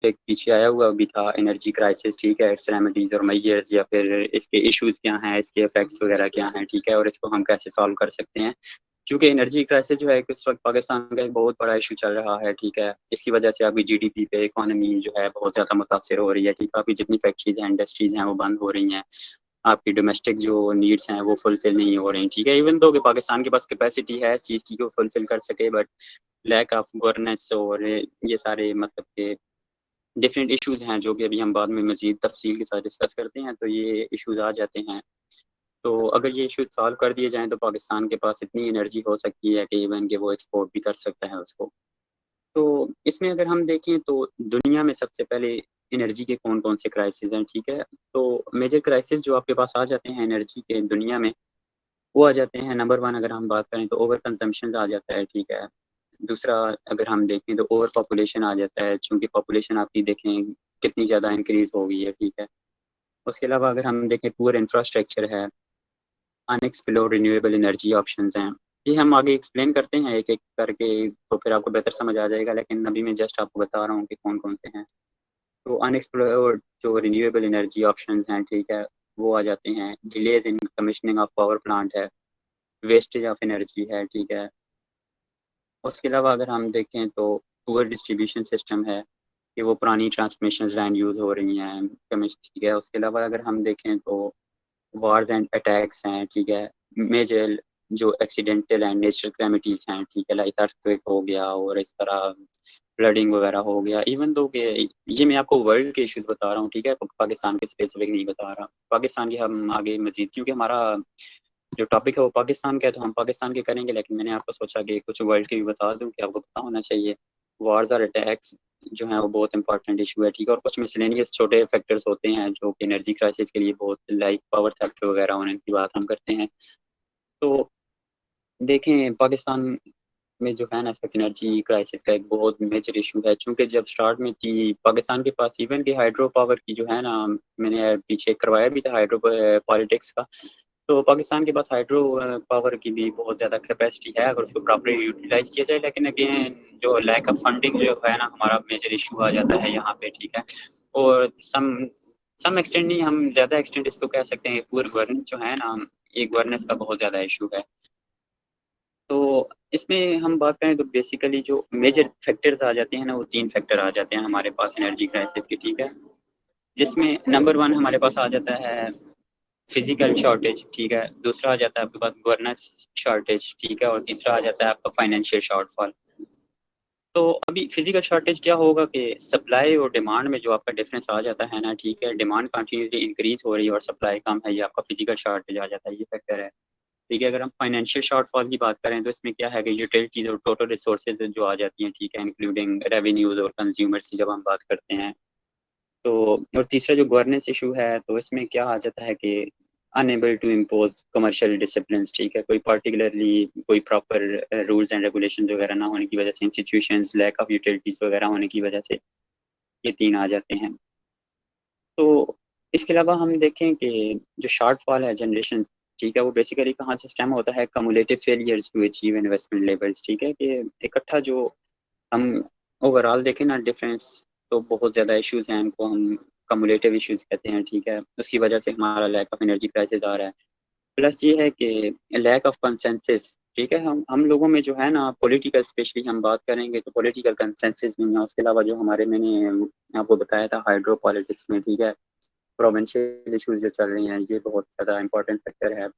एक पीछे आया हुआ भी था एनर्जी क्राइसिस, ठीक है, इट्स रेमेडीज और मेजर्स, या फिर इसके इश्यूज क्या हैं, इसके इफेक्ट्स वगैरह क्या हैं, ठीक है, और इसको हम कैसे सॉल्व कर सकते हैं। क्योंकि एनर्जी क्राइसिस जो है इस वक्त पाकिस्तान का एक बहुत बड़ा इशू चल रहा है, ठीक है। इसकी वजह से अभी जीडीपी पे इकोनॉमी जो है बहुत ज़्यादा मुतासर हो रही है, ठीक है। अभी जितनी फैक्ट्रीज हैं, इंडस्ट्रीज हैं, वो बंद हो रही हैं। आपकी डोमेस्टिक जो नीड्स हैं वो फुलफिल नहीं हो रही, ठीक है। इवन दो कि पाकिस्तान के पास कैपेसिटी है इस चीज़ की को फुलफिल कर सके, बट लैक ऑफ गवर्नेंस और ये सारे मतलब के डिफरेंट इश्यूज हैं जो कि अभी हम बाद में मजीद तफसील के साथ डिस्कस करते हैं, तो ये इश्यूज आ जाते हैं। तो अगर ये इश्यूज सॉल्व कर दिए जाएँ तो पाकिस्तान के पास इतनी एनर्जी हो सकती है कि इवन कि वो एक्सपोर्ट भी कर सकता है उसको। तो इसमें अगर हम देखें तो दुनिया में सबसे पहले एनर्जी के कौन-कौन से क्राइसिस हैं, ठीक है? तो मेजर क्राइसिस जो आपके पास आ जाते हैं एनर्जी के दुनिया में, वो आ जाते हैं नंबर 1 अगर हम बात करें तो ओवर कंजम्पशन आ जाता है, ठीक है। दूसरा अगर हम देखें तो ओवर पॉपुलेशन आ जाता है, चूँकि पॉपुलेशन आपकी देखें कितनी ज़्यादा इंक्रीज़ हो गई है, ठीक है। उसके अलावा अगर हम देखें पुअर इंफ्रास्ट्रक्चर है, अनएक्सप्लोर्ड रिन्यूएबल एनर्जी ऑप्शंस हैं। ये हम आगे एक्सप्लेन करते हैं एक-एक करके, तो फिर आपको बेहतर समझ आ जाएगा, लेकिन अभी मैं जस्ट आपको बता रहा हूँ कि कौन-कौन से हैं। तो अनएक्सप्लोर्ड जो रिन्यूएबल एनर्जी ऑप्शंस हैं, ठीक है, वो आ जाते हैं। Delays in commissioning of power plant है, वेस्टेज ऑफ एनर्जी है, ठीक है। उसके अलावा अगर हम देखें तो पुअर डिस्ट्रीब्यूशन सिस्टम है, कि वो पुरानी ट्रांसमिशन लाइन यूज़ हो रही हैं, ठीक है। उसके अलावा अगर हम देखें तो वार्स एंड अटैक्स हैं, ठीक है। मेजर जो एक्सीडेंटल एंड नेचुरल कैलेमिटीज़ हैं, ठीक है, लाइक अर्थक्वेक हो गया और इस तरह फ्लडिंग वगैरह हो गया। इवन दो कि ये मैं आपको वर्ल्ड के इश्यूज़ बता रहा हूँ, ठीक है, पाकिस्तान के स्पेसिफिक नहीं बता रहा। पाकिस्तान की हम आगे मज़ीद, क्योंकि हमारा जो टॉपिक है वो पाकिस्तान का है, तो हम पाकिस्तान के करेंगे, लेकिन मैंने आपको सोचा कि कुछ वर्ल्ड के भी बता दूँ कि आपको पता होना चाहिए। वार्स और अटैक्स जो हैं वो बहुत इंपॉर्टेंट इशू है, ठीक है। और कुछ मिसलेनियस छोटे फैक्टर्स होते हैं जो कि एनर्जी क्राइसिस के लिए बहुत, लाइक पावर थेफ्ट वगैरह होने की बात हम करते हैं। तो देखें पाकिस्तान में जो है ना इस वक्त एनर्जी क्राइसिस का एक बहुत मेजर इशू है, चूँकि जब स्टार्ट में थी पाकिस्तान के पास इवन की हाइड्रो पावर की जो है ना, मैंने पीछे करवाया भी था हाइड्रो पॉलिटिक्स का। तो पाकिस्तान के पास हाइड्रो पावर की भी बहुत ज़्यादा कैपेसिटी है अगर उसको प्रॉपर्ली यूटिलाइज़ किया जाए, लेकिन अगेन जो लैक ऑफ फंडिंग जो है ना हमारा मेजर इशू आ जाता है यहाँ पे, ठीक है। और सम एक्सटेंट नहीं, हम ज़्यादा एक्सटेंट इसको कह सकते हैं पुअर गवर्नेंस जो है ना, ये गवर्नेंस का बहुत ज़्यादा इशू है। तो इसमें हम बात करें तो बेसिकली जो मेजर फैक्टर्स आ जाते हैं ना, वो 3 फैक्टर आ जाते हैं हमारे पास एनर्जी क्राइसिस के, ठीक है। जिसमें नंबर 1 हमारे पास आ जाता है फिजिकल शॉर्टेज, ठीक है। दूसरा आ जाता है आपके पास गवर्नेंस शॉर्टेज, ठीक है। और तीसरा आ जाता है आपका फाइनेंशियल शॉर्टफॉल। तो अभी फिजिकल शॉर्टेज क्या होगा कि सप्लाई और डिमांड में जो आपका डिफरेंस आ जाता है ना, ठीक है, डिमांड कंटिन्यूसली इंक्रीज हो रही है और सप्लाई कम है, ये आपका फिजिकल शॉर्टेज आ जाता है, ये फैक्टर है, ठीक है। अगर हम फाइनेंशियल शॉर्टफॉल की बात करें तो इसमें क्या है कि यूटिलिटीज और टोटल रिसोर्सेज जो आ जाती हैं, ठीक है, इंक्लूडिंग रेवेन्यूज और कंज्यूमर्स की जब हम बात करते हैं। तो और तीसरा जो गवर्नेंस इशू है, तो इसमें क्या आ जाता है कि unable to impose commercial discipline, ठीक है, कोई पर्टिकुलरली कोई प्रॉपर रूल्स एंड रेगुलेशन वगैरह ना होने की वजह से, इंस्टीट्यूशंस लैक ऑफ यूटिलिटीज वगैरह होने की वजह से ये 3 आ जाते हैं। तो इसके अलावा हम देखें कि जो शॉर्टफॉल है जनरेशन, ठीक है, वो बेसिकली कहाँ से स्टेम होता है, cumulative failures to achieve investment levels, ठीक है, कि इकट्ठा जो हम ओवरऑल देखें ना डिफरेंस, तो बहुत ज़्यादा इश्यूज हैं, इनको हम कम्युलेटिव इश्यूज कहते हैं, ठीक है। उसकी वजह से हमारा लैक ऑफ एनर्जी क्राइसिस आ रहा है। प्लस ये है कि लैक ऑफ कंसेंसस, ठीक है, हम लोगों में जो है ना पॉलिटिकल, स्पेशली हम बात करेंगे तो पॉलिटिकल कंसेंसस नहीं है। उसके अलावा जो हमारे, मैंने आपको बताया था हाइड्रो पॉलिटिक्स में, ठीक है, प्रोविंशियल इश्यूज जो चल रही हैं, ये बहुत ज़्यादा इंपॉर्टेंट फैक्टर है।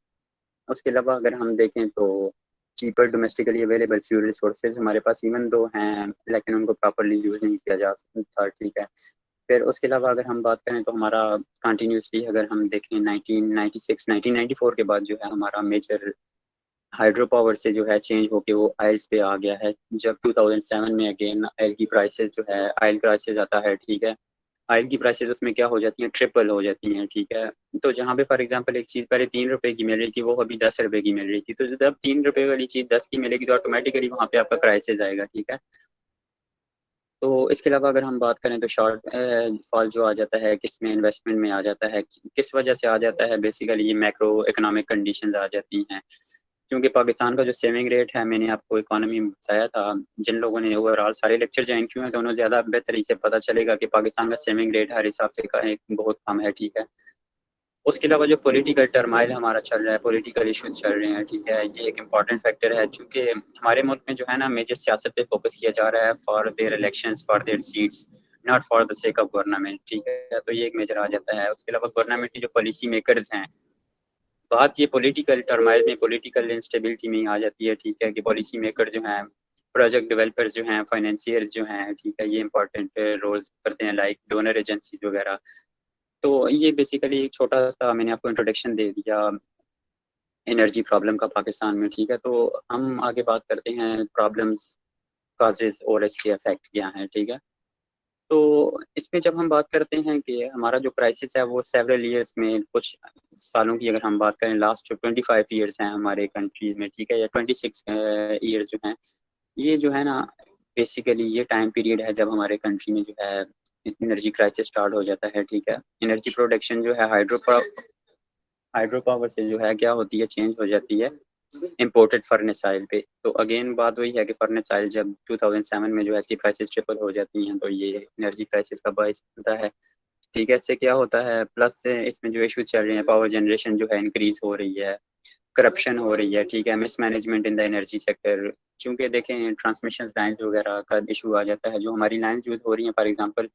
उसके अलावा अगर हम देखें तो cheaper domestically available fuel resources हमारे पास इवन दो हैं, लेकिन उनको प्रॉपरली यूज़ नहीं किया जा सकता, ठीक है। फिर उसके अलावा अगर हम बात करें तो हमारा कंटिन्यूसली अगर हम देखें 1996 1994 के बाद जो है हमारा मेजर हाइड्रो पावर से जो है चेंज होके वो आयल्स पे आ गया है। जब 2007 में अगेन आयल की प्राइसेस जो है, आयल क्राइसिस आता है, ठीक है। आयल की प्राइसेस उसमें क्या हो जाती हैं, ट्रिपल हो जाती हैं, ठीक है। तो जहाँ पे फॉर एग्जांपल एक चीज़ पहले 3 रुपए की मिल रही थी, वो अभी 10 रुपए की मिल रही थी, तो जब 3 रुपए वाली चीज़ 10 की मिलेगी तो ऑटोमेटिकली वहाँ पे आपका क्राइसिस आएगा, ठीक है। तो इसके अलावा अगर हम बात करें तो शॉर्ट फॉल जो आ जाता है किस में, इन्वेस्टमेंट में आ जाता है, किस वजह से आ जाता है, बेसिकली ये मैक्रो इकोनॉमिक कंडीशंस आ जाती हैं। क्योंकि पाकिस्तान का जो सेविंग रेट है, मैंने आपको इकोनॉमी में बताया था, जिन लोगों ने ओवरऑल सारे लेक्चर ज्वाइन किए हैं तो उन्हें ज़्यादा बेहतरी से पता चलेगा कि पाकिस्तान का सेविंग रेट हर हिसाब से एक बहुत कम है, ठीक है। उसके अलावा जो पॉलिटिकल टर्माइल हमारा चल रहा है, पॉलिटिकल इश्यूज चल रहे हैं, ठीक है, ये एक इम्पॉर्टेंट फैक्टर है, चूँकि हमारे मुल्क में जो है ना मेजर सियासत पे फोकस किया जा रहा है for their elections, for their seats, not for the sake of government, ठीक है, तो ये एक मेजर आ जाता है। उसके अलावा गवर्नमेंट की जो पॉलिसी मेकर्स हैं, बात ये पॉलिटिकल टर्माइल में, पॉलिटिकल इंस्टेबिलिटी में ही आ जाती है, ठीक है, कि पॉलिसी मेकर जो हैं, प्रोजेक्ट डेवलपर्स जो हैं, फाइनेंशियर्स जो हैं, ठीक है, ये इंपॉर्टेंट रोल्स करते हैं, लाइक डोनर एजेंसीज वगैरह। तो ये बेसिकली एक छोटा सा मैंने आपको इंट्रोडक्शन दे दिया एनर्जी प्रॉब्लम का पाकिस्तान में, ठीक है। तो हम आगे बात करते हैं प्रॉब्लम्स, काजेज और इसके इफेक्ट क्या हैं, ठीक है। तो इसमें जब हम बात करते हैं कि हमारा जो क्राइसिस है वो सेवरल ईयर्स में, कुछ सालों की अगर हम बात करें, लास्ट जो 25 ईयर्स हैं हमारे कंट्री में, ठीक है, या 26 ईयर जो हैं, ये जो है ना बेसिकली ये टाइम पीरियड है जब हमारे कंट्री में जो है एनर्जी क्राइसिस स्टार्ट हो जाता है, ठीक है। एनर्जी प्रोडक्शन जो है हाइड्रो पावर से जो है क्या होती है, चेंज हो जाती है इम्पोर्टेड फर्नेस ऑयल पे। तो अगेन बात वही है कि फर्नेस ऑयल जब 2007 में जो है इसकी प्राइसेस ट्रिपल हो जाती हैं, तो ये एनर्जी क्राइसिस का बायस बनता है, ठीक है। इससे क्या होता है, प्लस इसमें जो इशू चल रहे हैं, पावर जनरेशन जो है इंक्रीज हो रही है, करप्शन हो रही है, ठीक है, mismanagement in the energy sector. चूंकि देखें ट्रांसमिशन लाइन्स वगैरह का इशू आ जाता है, जो हमारी लाइन्स यूज हो रही हैं, फॉर एग्जांपल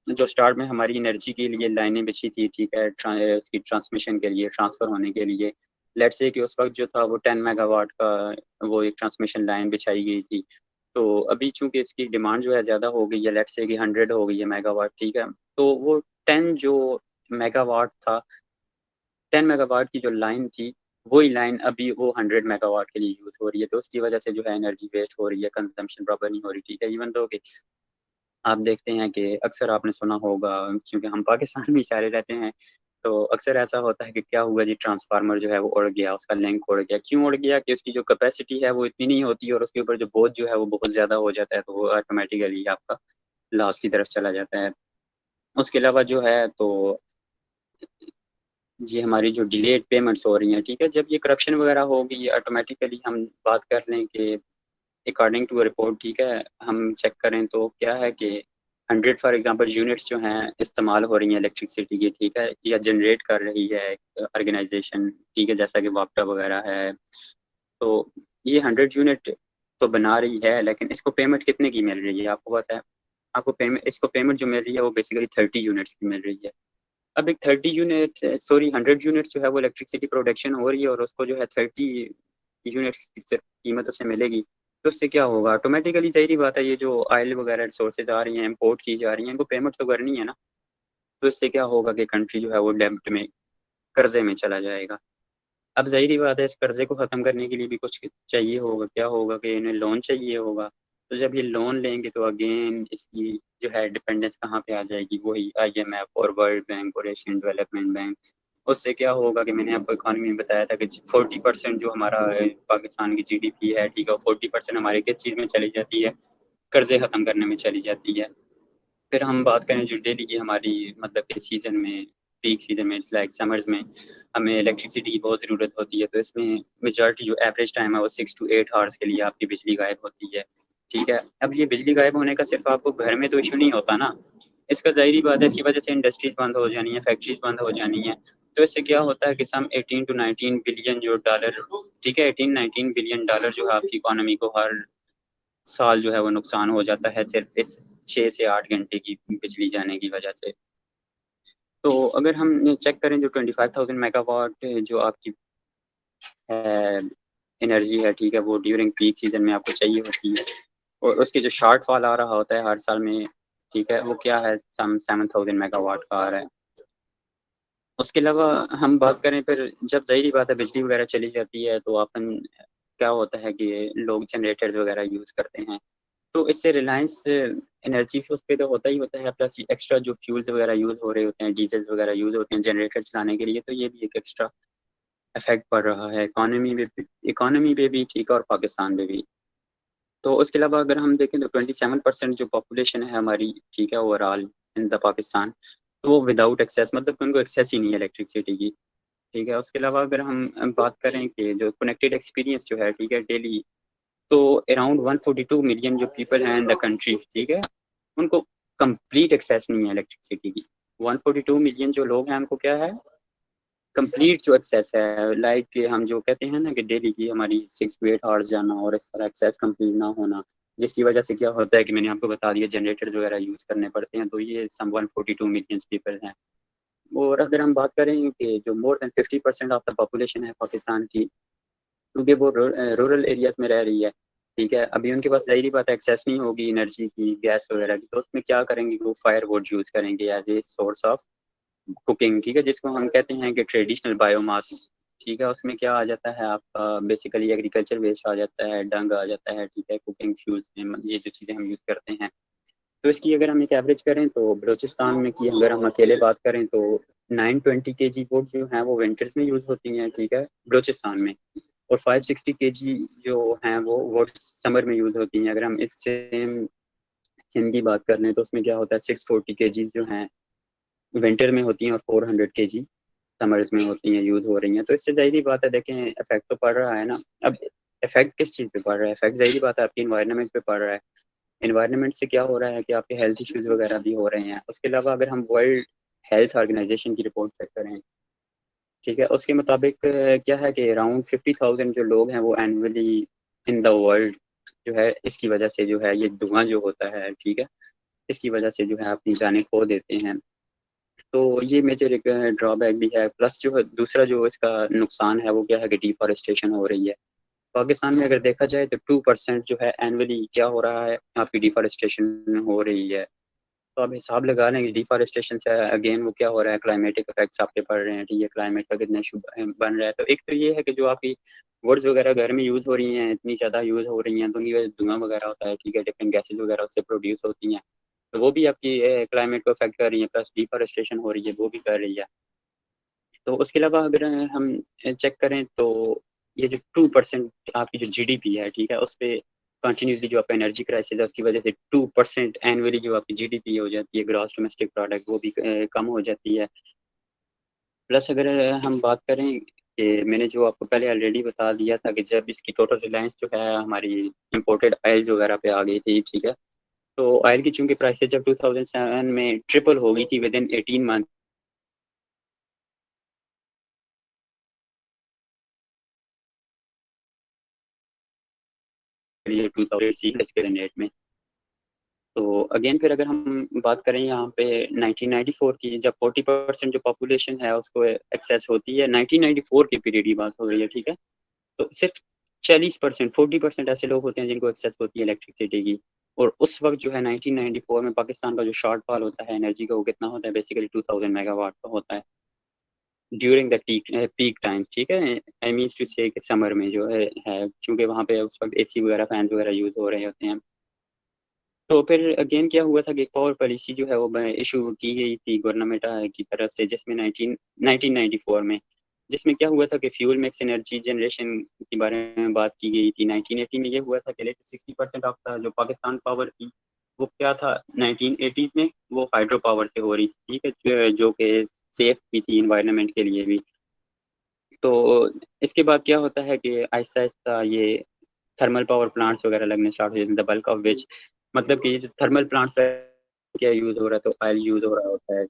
जो स्टार्ट में हमारी एनर्जी के लिए लाइनें बिछी थी, ठीक है, उसकी ट्रांसमिशन के लिए, ट्रांसफर होने के लिए, लेट्स से कि उस वक्त जो था वो 10 मेगावाट का वो एक ट्रांसमिशन लाइन बिछाई गई थी। तो अभी चूंकि इसकी डिमांड जो है ज़्यादा हो गई है, लेट्स से कि 100 हो गई है मेगावाट, ठीक है, तो वो 10 जो मेगावाट था, 10 मेगावाट की जो लाइन थी, वही लाइन अभी वो 100 मेगावाट के लिए यूज़ हो रही है, तो उसकी वजह से जो है एनर्जी वेस्ट हो रही है, कंजम्पशन प्रॉपर नहीं हो रही, ठीक है। इवन दो कि आप देखते हैं कि अक्सर आपने सुना होगा, क्योंकि हम पाकिस्तान में सारे रहते हैं, तो अक्सर ऐसा होता है कि क्या हुआ जी, ट्रांसफार्मर जो है वो उड़ गया, उसका लिंक उड़ गया। क्यों उड़ गया? कि उसकी जो कैपेसिटी है वो इतनी नहीं होती और उसके ऊपर जो बोझ जो है वो बहुत ज़्यादा हो जाता है, तो वो ऑटोमेटिकली आपका लॉस की तरफ चला जाता है। उसके अलावा जो है तो जी हमारी जो डिलेड पेमेंट्स हो रही हैं, ठीक है, जब ये करप्शन वगैरह होगी, ऑटोमेटिकली हम बात कर लें कि अकॉर्डिंग टू अ रिपोर्ट, ठीक है, हम चेक करें तो क्या है कि 100 फॉर एग्जांपल यूनिट्स जो हैं इस्तेमाल हो रही हैं इलेक्ट्रिसिटी की, ठीक है, या जनरेट कर रही है ऑर्गेनाइजेशन, ठीक है, जैसा कि वापटा वगैरह है। तो ये 100 यूनिट तो बना रही है, लेकिन इसको पेमेंट कितने की मिल रही है आपको पता है? आपको पेमेंट, इसको पेमेंट जो मिल रही है वो बेसिकली 30 यूनिट्स की मिल रही है। अब एक 30 यूनिट, सॉरी 100 यूनिट जो है वो इलेक्ट्रिसिटी प्रोडक्शन हो रही है और उसको जो है 30 यूनिट्स की कीमत उससे मिलेगी, तो उससे क्या होगा, ऑटोमेटिकली ज़ाहिर बात है ये जो ऑयल वगैरह रिसोर्सेज आ रही हैं, इम्पोर्ट की जा रही हैं, इनको पेमेंट तो करनी है ना। तो इससे क्या होगा कि कंट्री जो है वो डेब्ट में, कर्जे में चला जाएगा। अब ज़ाहिर-सी बात है इस कर्ज़े को ख़त्म करने के लिए भी कुछ चाहिए होगा, क्या होगा कि इन्हें लोन चाहिए होगा। तो जब ये लोन लेंगे तो अगेन इसकी जो है डिपेंडेंस कहाँ पे आ जाएगी, वही आईएमएफ और वर्ल्ड बैंक और एशियन डेवलपमेंट बैंक। उससे क्या होगा कि मैंने आपको इकॉनमी में बताया था कि 40% जो हमारा पाकिस्तान की जीडीपी है, ठीक है, 40% हमारी किस चीज़ में चली जाती है, कर्ज़े ख़त्म करने में चली जाती है। फिर हम बात करें जो डेली की हमारी मतलब इस सीज़न में, पीक सीज़न में लाइक समर्स में हमें इलेक्ट्रिसिटी की बहुत ज़रूरत होती है, तो इसमें मेजॉरिटी जो एवरेज टाइम है वो 6 टू 8 आवर्स के लिए आपकी बिजली गायब होती है, ठीक है। अब ये बिजली गायब होने का सिर्फ आपको घर में तो इशू नहीं होता ना, इसका ज़ाहिर-सी बात है इसकी वजह से इंडस्ट्रीज़ बंद हो जानी है, फैक्ट्रीज़ बंद हो जानी है। तो इससे क्या होता है कि सम 18 टू 19 बिलियन जो डॉलर, ठीक है, 18-19 बिलियन डॉलर जो है आपकी इकोनॉमी को हर साल जो है वो नुकसान हो जाता है सिर्फ इस 6 से 8 घंटे की बिजली जाने की वजह से। तो अगर हम ये चेक करें जो 25,000 मेगावाट जो आपकी एनर्जी है, ठीक है, वो ड्यूरिंग पीक सीजन में आपको चाहिए होती है और उसके जो शॉर्टफॉल आ रहा होता है हर साल में, ठीक है, वो क्या है, सम 7,000 मेगावाट का आ रहा है। उसके अलावा हम बात करें फिर जब ज़ाहिर-सी बात है बिजली वगैरह चली जाती है तो अपन क्या होता है कि लोग जनरेटर्स वगैरह यूज़ करते हैं। तो इससे रिलायंस एनर्जी से उस पे तो होता ही होता है, प्लस एक्स्ट्रा जो फ्यूल्स वगैरह यूज़ हो रहे होते हैं, डीज़ल वगैरह यूज़ होते हैं जनरेटर चलाने के लिए, तो ये भी एक एक्स्ट्रा इफ़ेक्ट पड़ रहा है इकोनॉमी पे भी, ठीक है, और पाकिस्तान पे भी। तो उसके अलावा अगर हम देखें तो 27% जो पॉपुलेशन है हमारी, ठीक है, ओवरऑल इन द पाकिस्तान, तो वो विदाउट एक्सेस, मतलब कि उनको एक्सेस ही नहीं है इलेक्ट्रिसिटी की। ठीक है। उसके अलावा अगर हम बात करें कि जो कनेक्टेड एक्सपीरियंस जो है, ठीक है, डेली, तो अराउंड 142 मिलियन जो पीपल हैं इन द कंट्री, ठीक है, उनको कंप्लीट एक्सेस नहीं है इलेक्ट्रिसिटी की। 142 मिलियन जो लोग हैं उनको क्या है, कंप्लीट जो एक्सेस है, लाइक हम जो कहते हैं ना कि डेली की हमारी 6 to 8 आवर्स जाना और इस तरह एक्सेस कंप्लीट ना होना, जिसकी वजह से क्या होता है कि मैंने आपको बता दिया जनरेटर वगैरह यूज़ करने पड़ते हैं, तो ये सम 142 मिलियन पीपल हैं। और अगर हम बात करें कि जो more than 50% of the population है पाकिस्तान की, क्योंकि वो रूरल एरियाज में रह रही है, ठीक है, अभी उनके पास ज़ाहिर बात है एक्सेस नहीं होगी एनर्जी की, गैस वगैरह की, तो उसमें क्या करेंगे, वो फायर वुड यूज़ करेंगे as a source of cooking, ठीक है, जिसको हम कहते हैं कि ट्रेडिशनल बायोमास, ठीक है। उसमें क्या आ जाता है आपका, बेसिकली एग्रीकल्चर वेस्ट आ जाता है, डंग आ जाता है, ठीक है, कुकिंग फ्यूल्स में ये जो चीज़ें हम यूज़ करते हैं। तो इसकी अगर हम एक एवरेज करें तो बलूचिस्तान में की अगर हम अकेले बात करें तो 920 kg वुड जो है वो विंटर्स में यूज़ होती हैं, ठीक है, बलूचिस्तान में, और 560 kg जो हैं वो वुड समर में यूज़ होती हैं। अगर हम इस सेम हिंद की बात कर लें तो उसमें क्या होता है, 640 kg जो हैं विंटर में होती हैं और 400 kg समर्स में होती हैं, यूज़ हो रही हैं। तो इससे ज़ाहिर बात है, देखें इफेक्ट तो पड़ रहा है ना। अब इफेक्ट किस चीज़ पे पड़ रहा है, इफेक्ट ज़ाहिर बात है आपकी इन्वायरमेंट पे पड़ रहा है। इन्वायरमेंट से क्या हो रहा है कि आपके हेल्थ इश्यूज वगैरह भी हो रहे हैं। उसके अलावा अगर हम वर्ल्ड हेल्थ ऑर्गेनाइजेशन की रिपोर्ट चेक करें, ठीक है, उसके मुताबिक क्या है कि अराउंड 50,000 जो लोग हैं वो एनुअली इन द वर्ल्ड जो है इसकी वजह से जो है ये धुआं जो होता है, ठीक है, इसकी वजह से जो है अपनी जानें खो देते हैं। तो ये मेजर एक ड्रॉबैक भी है। प्लस जो है दूसरा जो इसका नुकसान है वो क्या है कि डिफॉरेस्टेशन हो रही है। पाकिस्तान में अगर देखा जाए तो 2% जो है एनुअली क्या हो रहा है, आपकी डिफॉरेस्टेशन हो रही है। तो आप हिसाब लगा लें कि डिफॉरेस्टेशन से अगेन वो क्या हो रहा है, क्लाइमेटिक इफेक्ट्स आपके पड़ रहे हैं, ठीक है, क्लाइमेट का कितना इशू बन रहा है। तो एक तो ये है कि जो आपकी वुड्स वगैरह घर में यूज़ हो रही हैं, इतनी ज़्यादा यूज़ हो रही हैं, तो उनकी वजह से धुआं वगैरह होता है, ठीक है, डिफरेंट गैसेज वगैरह उससे प्रोड्यूस होती हैं, तो वो भी आपकी क्लाइमेट को अफेक्ट कर रही है, प्लस डिफॉरेस्टेशन हो रही है वो भी कर रही है। तो उसके अलावा अगर हम चेक करें तो ये जो 2% आपकी जो जीडीपी है, ठीक है, उस पे कंटिन्यूसली जो आपका एनर्जी क्राइसिस है उसकी वजह से 2% एनुअली जो आपकी जीडीपी हो जाती है, ग्रॉस डोमेस्टिक प्रोडक्ट, वो भी कम हो जाती है। प्लस अगर हम बात करें कि मैंने जो आपको पहले ऑलरेडी बता दिया था कि जब इसकी टोटल रिलायंस जो है हमारी इम्पोर्टेड ऑयल वगैरह पे आ गई थी, ठीक है, तो ऑयल की चूंकि प्राइसेस जब 2007 में ट्रिपल हो गई थी विद इन 18 मंथ के लिए 2000 इसके रेट में। तो अगेन फिर अगर हम बात करें यहाँ पे 1994 की, जब 40% जो पॉपुलेशन है उसको एक्सेस होती है, 1994 की पीरियड की बात हो रही है, ठीक है, तो सिर्फ 40%, 40% ऐसे लोग होते हैं जिनको एक्सेस होती है इलेक्ट्रिसिटी की। और उस वक्त जो है 1994 में पाकिस्तान का जो शॉर्टफॉल होता है एनर्जी का वो कितना होता है, बेसिकली 2000 मेगावाट का होता है ड्यूरिंग द पीक टाइम, ठीक है, आई मीन टू से समर में जो है चूंकि वहाँ पे उस वक्त एसी वगैरह फैन वगैरह यूज हो रहे होते हैं। तो फिर अगेन क्या हुआ था कि एक पावर पॉलिसी जो है वो इशू की गई थी गवर्नमेंट की तरफ से, जिसमें 1994 में, जिसमें क्या हुआ था कि फ्यूल मिक्स एनर्जी जनरेशन के बारे में बात की गई थी। 1980 में ये हुआ था कि 60% ऑफ जो पाकिस्तान पावर थी वो क्या था 1980s में, वो हाइड्रो पावर से हो रही थी, ठीक है, जो कि सेफ भी थी इन्वायरमेंट के लिए भी। तो इसके बाद क्या होता है कि आहिस्ता आहिस्ता ये थर्मल पावर प्लांट्स वगैरह लगने स्टार्ट हो जाते हैं, द बल्क ऑफ विच, मतलब कि ये जो थर्मल प्लांट्स है क्या यूज़ हो रहा है, तो ऑयल यूज़ हो रहा होता है।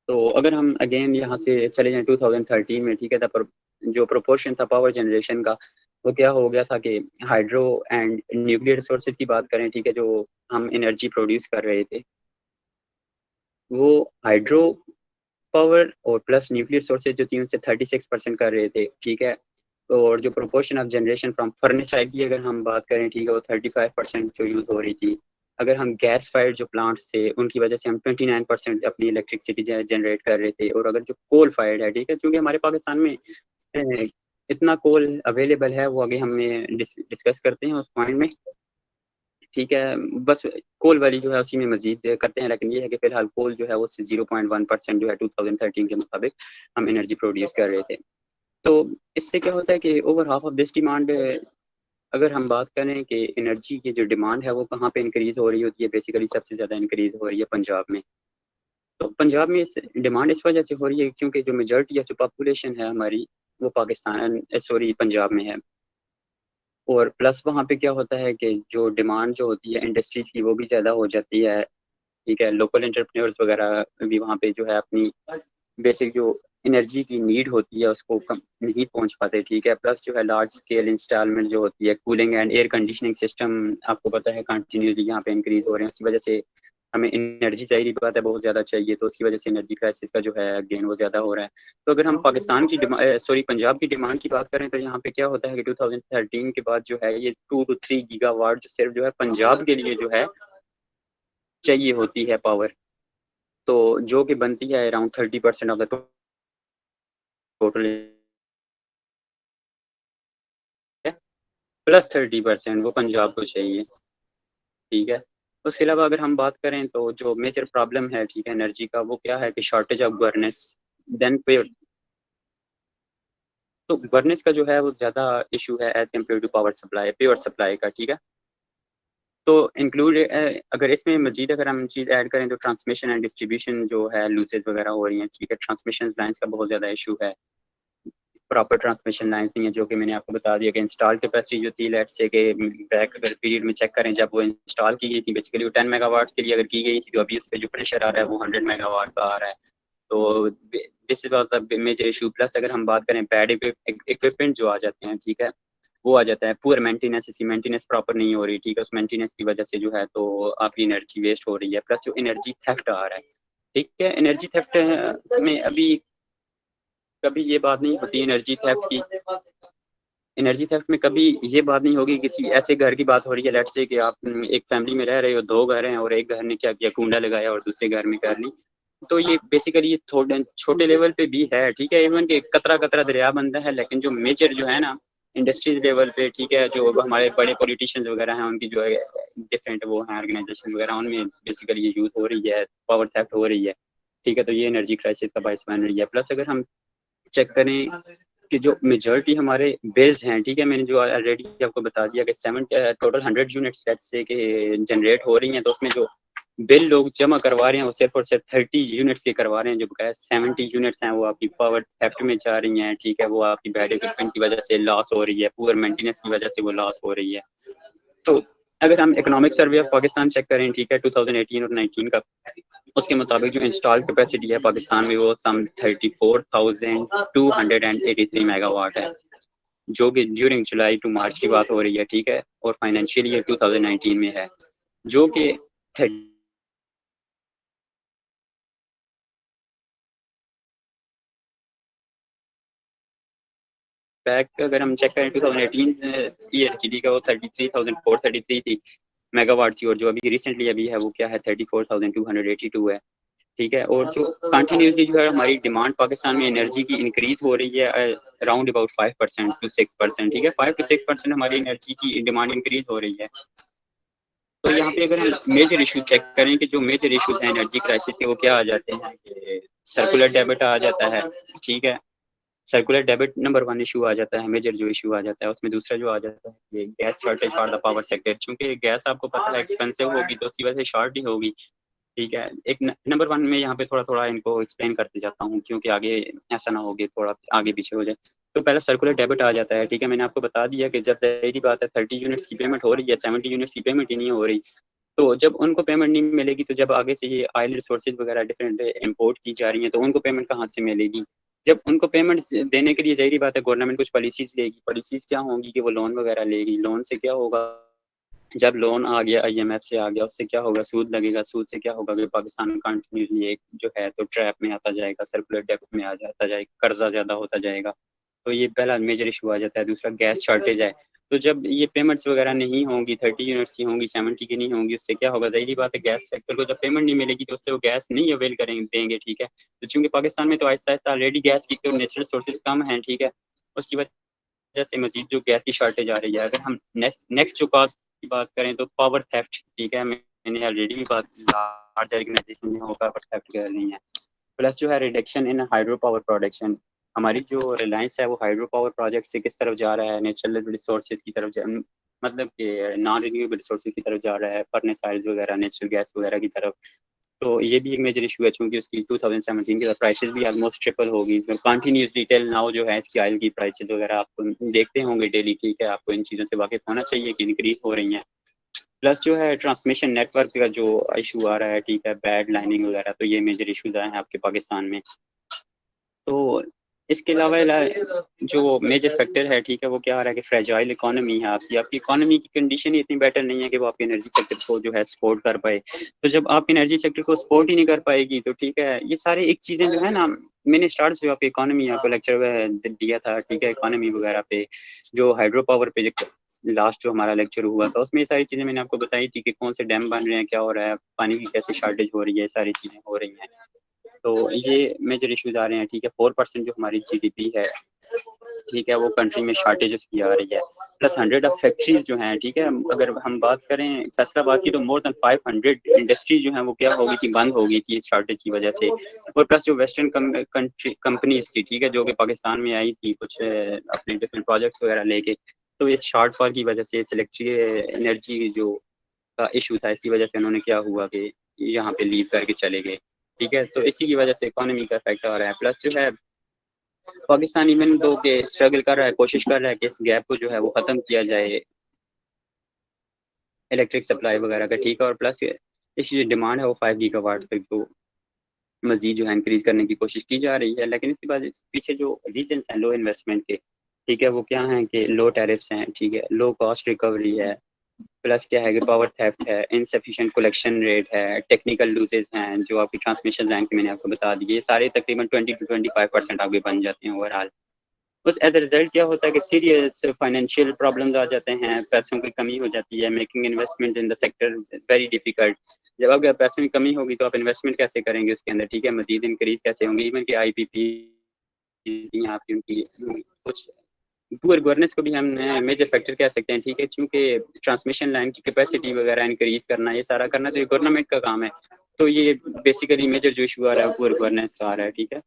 तो अगर हम अगेन यहाँ से चले जाएं 2013 में, ठीक है, पर जो प्रोपोर्शन था पावर जनरेशन का वो क्या हो गया था कि हाइड्रो एंड न्यूक्लियर रिसोर्सेज की बात करें, ठीक है, जो हम एनर्जी प्रोड्यूस कर रहे थे वो हाइड्रो पावर और प्लस न्यूक्लियर सोर्सेज जो थी उनसे 36% कर रहे थे, ठीक है। और जो proportion of generation from furnace side की अगर हम बात करें, ठीक है, वो 35% जो यूज़ हो रही थी। अगर हम गैस फायर्ड जो प्लांट्स थे उनकी वजह से हम 29% अपनी इलेक्ट्रिसिटी जनरेट कर रहे थे। और अगर जो कोल फायर्ड है, ठीक है, क्योंकि हमारे पाकिस्तान में इतना कोल अवेलेबल है, वो आगे हमें डिस्कस करते हैं उस पॉइंट में, ठीक है। बस कोल वाली जो है उसी में मजीद करते हैं, लेकिन ये है कि फिलहाल कोल जो है वो 0.1% जो है 2013 के मुताबिक हम एनर्जी प्रोड्यूस कर रहे थे। तो इससे क्या होता है कि over half of this demand, अगर हम बात करें कि एनर्जी की जो डिमांड है वो कहाँ पे इंक्रीज हो रही होती है, बेसिकली सबसे ज़्यादा इंक्रीज हो रही है पंजाब में। तो पंजाब में डिमांड इस वजह से हो रही है क्योंकि जो मेजॉरिटी या जो पॉपुलेशन है हमारी वो पाकिस्तान सॉरी पंजाब में है। और प्लस वहाँ पे क्या होता है कि जो डिमांड जो होती है इंडस्ट्रीज की वो भी ज़्यादा हो जाती है। ठीक है, लोकल एंटरप्रेन्योर्स वगैरह भी वहाँ पे जो है अपनी बेसिक जो एनर्जी की नीड होती है उसको कम नहीं पहुँच पाते। ठीक है, प्लस जो है लार्ज स्केल इंस्टॉलमेंट जो होती है, cooling and air conditioning system आपको पता है कंटिन्यूसली यहाँ पे इंक्रीज हो रहे हैं। उसकी वजह से हमें एनर्जी चाहिए, बात है बहुत ज़्यादा चाहिए, तो उसकी वजह से एनर्जी क्राइसिस का जो है गेन वो ज़्यादा हो रहा है। तो अगर हम पाकिस्तान की सॉरी पंजाब की डिमांड की बात करें तो यहाँ पे क्या होता है कि 2013 के बाद जो है ये 2 to 3 गीगावाट जो सिर्फ जो है पंजाब के लिए जो है चाहिए होती है पावर। तो जो कि बनती है around 30% of the total, plus 30% वो पंजाब को चाहिए। ठीक है, उसके अलावा अगर हम बात करें तो जो मेजर प्रॉब्लम है ठीक है एनर्जी का वो क्या है कि shortage of governance. Then pure, तो गवर्नेंस का जो है वो ज़्यादा इशू है as compare to power supply, pure supply का। ठीक है, तो इंक्लूड अगर इसमें मजीद अगर हम चीज़ ऐड करें तो ट्रांसमिशन एंड डिस्ट्रीब्यूशन जो है लूसेज वगैरह हो रही हैं। ठीक है, ट्रांसमिशन लाइन्स का बहुत ज़्यादा इशू है, प्रॉपर ट्रांसमिशन लाइन्स नहीं है, जो कि मैंने आपको बता दिया कि इंस्टॉल कैपेसिटी जो थी लेट्स से के बैक अगर पीरियड में चेक करें जब वो इंस्टॉल की गई थी बेसिकली वो 10 मेगावाट्स के लिए अगर की गई थी, तो अभी उस पर जो प्रेशर आ रहा है वो 100 मेगावाट का आ रहा है। तो this is also major issue. Plus अगर हम बात करें बैड इक्विपमेंट जो आ जाते हैं, ठीक है, वो आ जाता है पुअर मेंटेनेंस, इसकी मेंटेनेंस प्रॉपर नहीं हो रही। ठीक है, उस मेंटेनेंस की वजह से जो है तो आपकी एनर्जी वेस्ट हो रही है। प्लस जो एनर्जी थेफ्ट आ रहा है, ठीक है, एनर्जी थेफ्ट में अभी कभी ये बात नहीं होती एनर्जी थेफ्ट की, एनर्जी थेफ्ट में कभी ये बात नहीं होगी किसी ऐसे घर की बात हो रही है लेट्स से कि आप एक फैमिली में रह रहे हो, दो घर हैं और एक घर ने क्या किया कुंडा लगाया और दूसरे घर में कर ली। तो ये बेसिकली ये थोड़े छोटे लेवल पे भी है। ठीक है, इवन के कतरा कतरा दरिया बनता है, लेकिन जो मेजर जो है ना इंडस्ट्रीज लेवल पे, ठीक है, जो हमारे बड़े पॉलिटिशियंस वगैरह हैं उनकी जो है डिफरेंट वो हैं ऑर्गेनाइजेशन वगैरह, उनमें बेसिकली ये यूज हो रही है, पावर थेफ्ट हो रही है। ठीक है, तो ये एनर्जी क्राइसिस का बायस बन रही है। प्लस अगर हम चेक करें कि जो मेजॉरिटी हमारे बिल्स हैं, ठीक है, मैंने जो ऑलरेडी आपको बता दिया कि 100 यूनिट्स से जनरेट हो रही हैं, तो उसमें जो बिल लोग जमा करवा रहे हैं वो सिर्फ और सिर्फ 30 यूनिट्स के करवा रहे हैं, जो बकाया 70 यूनिट्स हैं वो आपकी पावर थेफ्ट में जा रही हैं। ठीक है, वो आपकी बैड इक्विपमेंट की वजह से लॉस हो रही है, पुअर मेंटेनेंस की वजह से वो लॉस हो रही है। तो अगर हम economic survey of Pakistan check करें, ठीक है, 2018 और 19 का, उसके मुताबिक जो इंस्टॉल कैपेसिटी है पाकिस्तान में वो सम 34,283 मेगावाट है, जो कि ड्यूरिंग जुलाई टू मार्च की बात हो रही है। ठीक है, और फाइनेंशियल ईयर 2019 में है, जो कि बैक अगर हम चेक करें 2018 ईयर की, ठीक है, वो 33,433 थी मेगावाट की, और जो अभी रिसेंटली अभी है वो क्या है 34,282 है। ठीक है, और जो कंटिन्यूसली जो है हमारी डिमांड पाकिस्तान में एनर्जी की इंक्रीज हो रही है अराउंड अबाउट 5% to 6%। ठीक है, 5 to 6% हमारी एनर्जी की डिमांड इंक्रीज हो रही है। तो यहाँ पे अगर हम मेजर इशू चेक करें कि जो मेजर इशू है एनर्जी क्राइसिस के वो क्या आ जाते हैं कि सर्कुलर डेबिट आ जाता है। ठीक है, circular debit number one issue आ जाता है, मेजर जो इशू आ जाता है उसमें दूसरा जो आ जाता है ये gas shortage for the power sector, क्योंकि गैस आपको पता है एक्सपेंसिव होगी तो उसकी वजह से शॉर्ट ही होगी। ठीक है, एक नंबर वन में यहाँ पे थोड़ा थोड़ा इनको एक्सप्लेन करते जाता हूँ क्योंकि आगे ऐसा ना हो कि थोड़ा आगे पीछे हो जाए। तो पहले सर्कुलर डेबिट आ जाता है। ठीक है, मैंने आपको बता दिया कि जब पहली बात है 30 यूनिट्स की पेमेंट हो रही है, 70 यूनिट्स की पेमेंट ही नहीं हो रही, तो जब उनको पेमेंट नहीं मिलेगी तो जब आगे से ये ऑयल रिसोर्सेज वगैरह डिफरेंट इंपोर्ट की जा रही हैं तो उनको पेमेंट कहाँ से मिलेगी। जब उनको पेमेंट देने के लिए जाहिर बात है गवर्नमेंट कुछ पॉलिसीज लेगी, पॉलिसीज क्या होंगी कि वो लोन वगैरह लेगी, लोन से क्या होगा जब लोन आ गया आईएमएफ से आ गया उससे क्या होगा सूद लगेगा, सूद से क्या होगा कि पाकिस्तान कंटिन्यूसली एक जो है तो ट्रैप में आता जाएगा, सर्कुलर डेबिट में आ जाता जाएगा, कर्जा ज़्यादा होता जाएगा। तो ये पहला मेजर इशू आ जाता है। दूसरा गैस शॉर्टेज है, तो जब ये पेमेंट्स वगैरह नहीं होंगी, 30 यूनिट्स की होंगी, 70 की नहीं होंगी, उससे क्या होगा जाहिर बात है गैस सेक्टर को जब पेमेंट नहीं मिलेगी तो उससे वो गैस नहीं अवेल करेंगे देंगे। ठीक है, तो चूंकि पाकिस्तान में तो आहिस्ता आहिस्ता ऑलरेडी गैस की तो नेचुरल सोर्सेज कम हैं, ठीक है, उसकी वजह से मजीद जो गैस की शॉर्टेज आ रही है। अगर हम नेक्स्ट नेक्स्ट जो कॉज की बात करें तो पावर थेफ्ट, ठीक है, मैंने ऑलरेडी भी बात लार्ज ऑर्गेनाइजेशन में होगा पावर थेफ्ट कर रही है। प्लस जो है reduction in hydro power production, हमारी जो रिलायंस है वो हाइड्रो पावर प्रोजेक्ट से किस तरफ जा रहा है, नेचुरल रिसोर्सेज की तरफ मतलब कि नॉन रिन्यूएबल रिसोर्सेज की तरफ जा रहा है, फर्नेस ऑयल्स वगैरह नेचुरल गैस वगैरह की तरफ। तो ये भी एक मेजर इशू है, चूँकि उसकी 2017 के प्राइसेस भी ऑलमोस्ट ट्रिपल होगी। तो कंटिन्यूअसली टिल नाउ जो है इसकी ऑयल की प्राइसेस वगैरह आप देखते होंगे डेली, ठीक है? आपको इन चीज़ों से वाकिफ़ होना चाहिए कि इंक्रीज़ हो रही हैं। प्लस जो है ट्रांसमिशन नेटवर्क का जो इशू आ रहा है, ठीक है? बैड लाइनिंग वगैरह, तो ये मेजर इश्यूज़ आए हैं आपके पाकिस्तान में। तो इसके अलावा जो मेजर फैक्टर है, ठीक है, वो क्या आ रहा है कि फ्रेजाइल इकोनॉमी है आपकी इकोनॉमी की कंडीशन ही इतनी बेटर नहीं है कि वो आपके एनर्जी सेक्टर को जो है सपोर्ट कर पाए। तो जब आप एनर्जी सेक्टर को सपोर्ट ही नहीं कर पाएगी, तो ठीक है, ये सारी एक चीज़ें जो है ना, मैंने स्टार्ट से आपकी इकोनॉमी आपको लेक्चर दिया था, ठीक है, इकोनॉमी वगैरह पे, जो हाइड्रो पावर पे लास्ट जो हमारा लेक्चर हुआ था, उसमें ये सारी चीज़ें मैंने आपको बताई थी कि कौन से डैम बन रहे हैं, क्या हो रहा है, पानी की कैसे शॉर्टेज हो रही है, सारी चीज़ें हो रही हैं। तो ये मेजर इश्यूज आ रहे हैं, ठीक है। 4% जो हमारी जीडीपी है, ठीक है, वो कंट्री में शॉर्टेजेस की आ रही है। प्लस 100 ऑफ फैक्ट्रीज जो हैं, ठीक है, अगर हम बात करें फैसलाबाद की, तो मोर देन 500 इंडस्ट्री जो हैं वो क्या होगी कि बंद हो गई थी शॉर्टेज की वजह से। और प्लस जो वेस्टर्न कंट्री कंपनीज थी, ठीक है, जो कि पाकिस्तान में आई थी कुछ अपने डिफरेंट प्रोजेक्ट्स वगैरह लेके, तो इस शॉर्टफॉल की वजह से इलेक्ट्रिक एनर्जी जो का इशू था, इसकी वजह से उन्होंने क्या हुआ कि यहाँ पे लीव करके चले गए, ठीक है। तो इसी की वजह से इकोनॉमी का इफेक्ट आ रहा है। प्लस जो है पाकिस्तान इवन दो के स्ट्रगल कर रहा है, कोशिश कर रहा है कि इस गैप को जो है वो खत्म किया जाए इलेक्ट्रिक सप्लाई वगैरह का, ठीक है। और प्लस इसकी जो डिमांड है वो 5 गीगावाट तक जो मजीद जो है इंक्रीज करने की कोशिश की जा रही है। लेकिन इसके बाद पीछे जो रीजन हैं लो इन्वेस्टमेंट के, ठीक है, वो क्या है कि लो टैरिफ्स हैं, ठीक है, लो कॉस्ट रिकवरी है, प्लस क्या है कि पावर थेफ्ट है, इनसफिशिएंट कलेक्शन रेट है, टेक्निकल लूजेस हैं जो आपकी ट्रांसमिशन लाइन के मैंने आपको बता दिए, सारे तकरीबन 20 to 25% आपके बन जाते हैं ओवरऑल। बस एज अ रिजल्ट क्या होता है कि सीरियस फाइनेंशियल प्रॉब्लम्स आ जाते हैं, पैसों की कमी हो जाती है, making investment in the sector very difficult. जब आपके पैसों की कमी होगी तो आप इन्वेस्टमेंट कैसे करेंगे उसके अंदर, ठीक है, मजीद इंक्रीज कैसे होंगे। इवन कि आईपीपी यहाँ की उनकी कुछ पुअर गवर्नेंस को भी हम मेजर फैक्टर कह सकते हैं, ठीक है, क्योंकि ट्रांसमिशन लाइन की कैपेसिटी वगैरह इंक्रीज करना, ये सारा करना तो ये गवर्नमेंट का काम है। तो ये बेसिकली मेजर जो इशू आ रहा है पुअर गवर्नेंस का आ रहा है, ठीक है।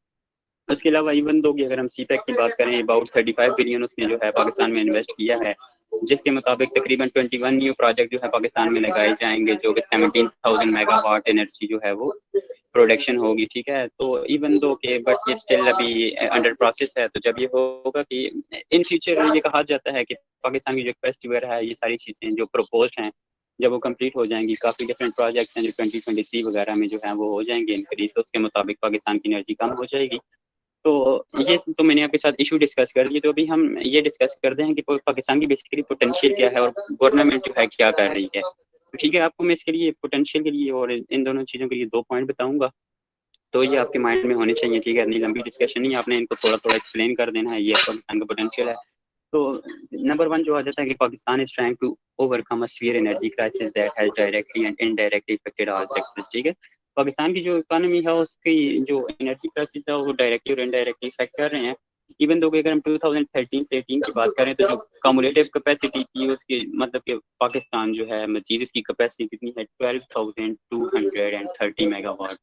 उसके अलावा इवन दो कि अगर हम सीपैक की बात करें, अबाउट 35 बिलियन उसने जो है पाकिस्तान में इन्वेस्ट किया है, जिसके मुताबिक तकरीबन 21 न्यू प्रोजेक्ट जो है पाकिस्तान में लगाए जाएंगे, जो कि 17,000 मेगावाट एनर्जी जो है वो प्रोडक्शन होगी, ठीक है। तो इवन दो के बट ये स्टिल अभी अंडर प्रोसेस है। तो जब ये होगा कि इन फ्यूचर ये कहा जाता है कि पाकिस्तान की जो कैपेसिटी वगैरह है, ये सारी चीज़ें जो प्रपोज हैं, जब वो कंप्लीट हो जाएंगी, काफ़ी डिफरेंट प्रोजेक्ट्स हैं जो 2023 वगैरह में जो है वो हो जाएंगे इंक्रीज, तो उसके मुताबिक पाकिस्तान की एनर्जी कम हो जाएगी। तो ये तो मैंने आपके साथ इशू डिस्कस कर दिए, तो अभी हम ये डिस्कस करते हैं कि पाकिस्तान की बेसिकली पोटेंशियल क्या है और गवर्नमेंट जो है क्या कर रही है। तो ठीक है, आपको मैं इसके लिए पोटेंशियल के लिए और इन दोनों चीज़ों के लिए 2 पॉइंट बताऊंगा, तो ये आपके माइंड में होने चाहिए, ठीक है। इतनी लंबी डिस्कशन नहीं, आपने इनको थोड़ा थोड़ा एक्सप्लेन कर देना है, ये पाकिस्तान का पोटेंशियल है। तो नंबर वन जो आ जाता है कि Pakistan is trying to overcome a severe energy crisis that has directly and indirectly affected all sectors, ठीक है। पाकिस्तान की जो इकोनॉमी है उसकी जो एनर्जी क्राइसिस है वो डायरेक्टली और इनडायरेक्टली इफेक्ट कर रहे हैं। इवन दो कि अगर हम 2013 से 18 की बात करें, तो जो कम्युलेटिव कैपेसिटी थी उसकी, मतलब कि पाकिस्तान जो है मजीद इसकी कैपेसिटी कितनी है, 12,230 मेगावाट,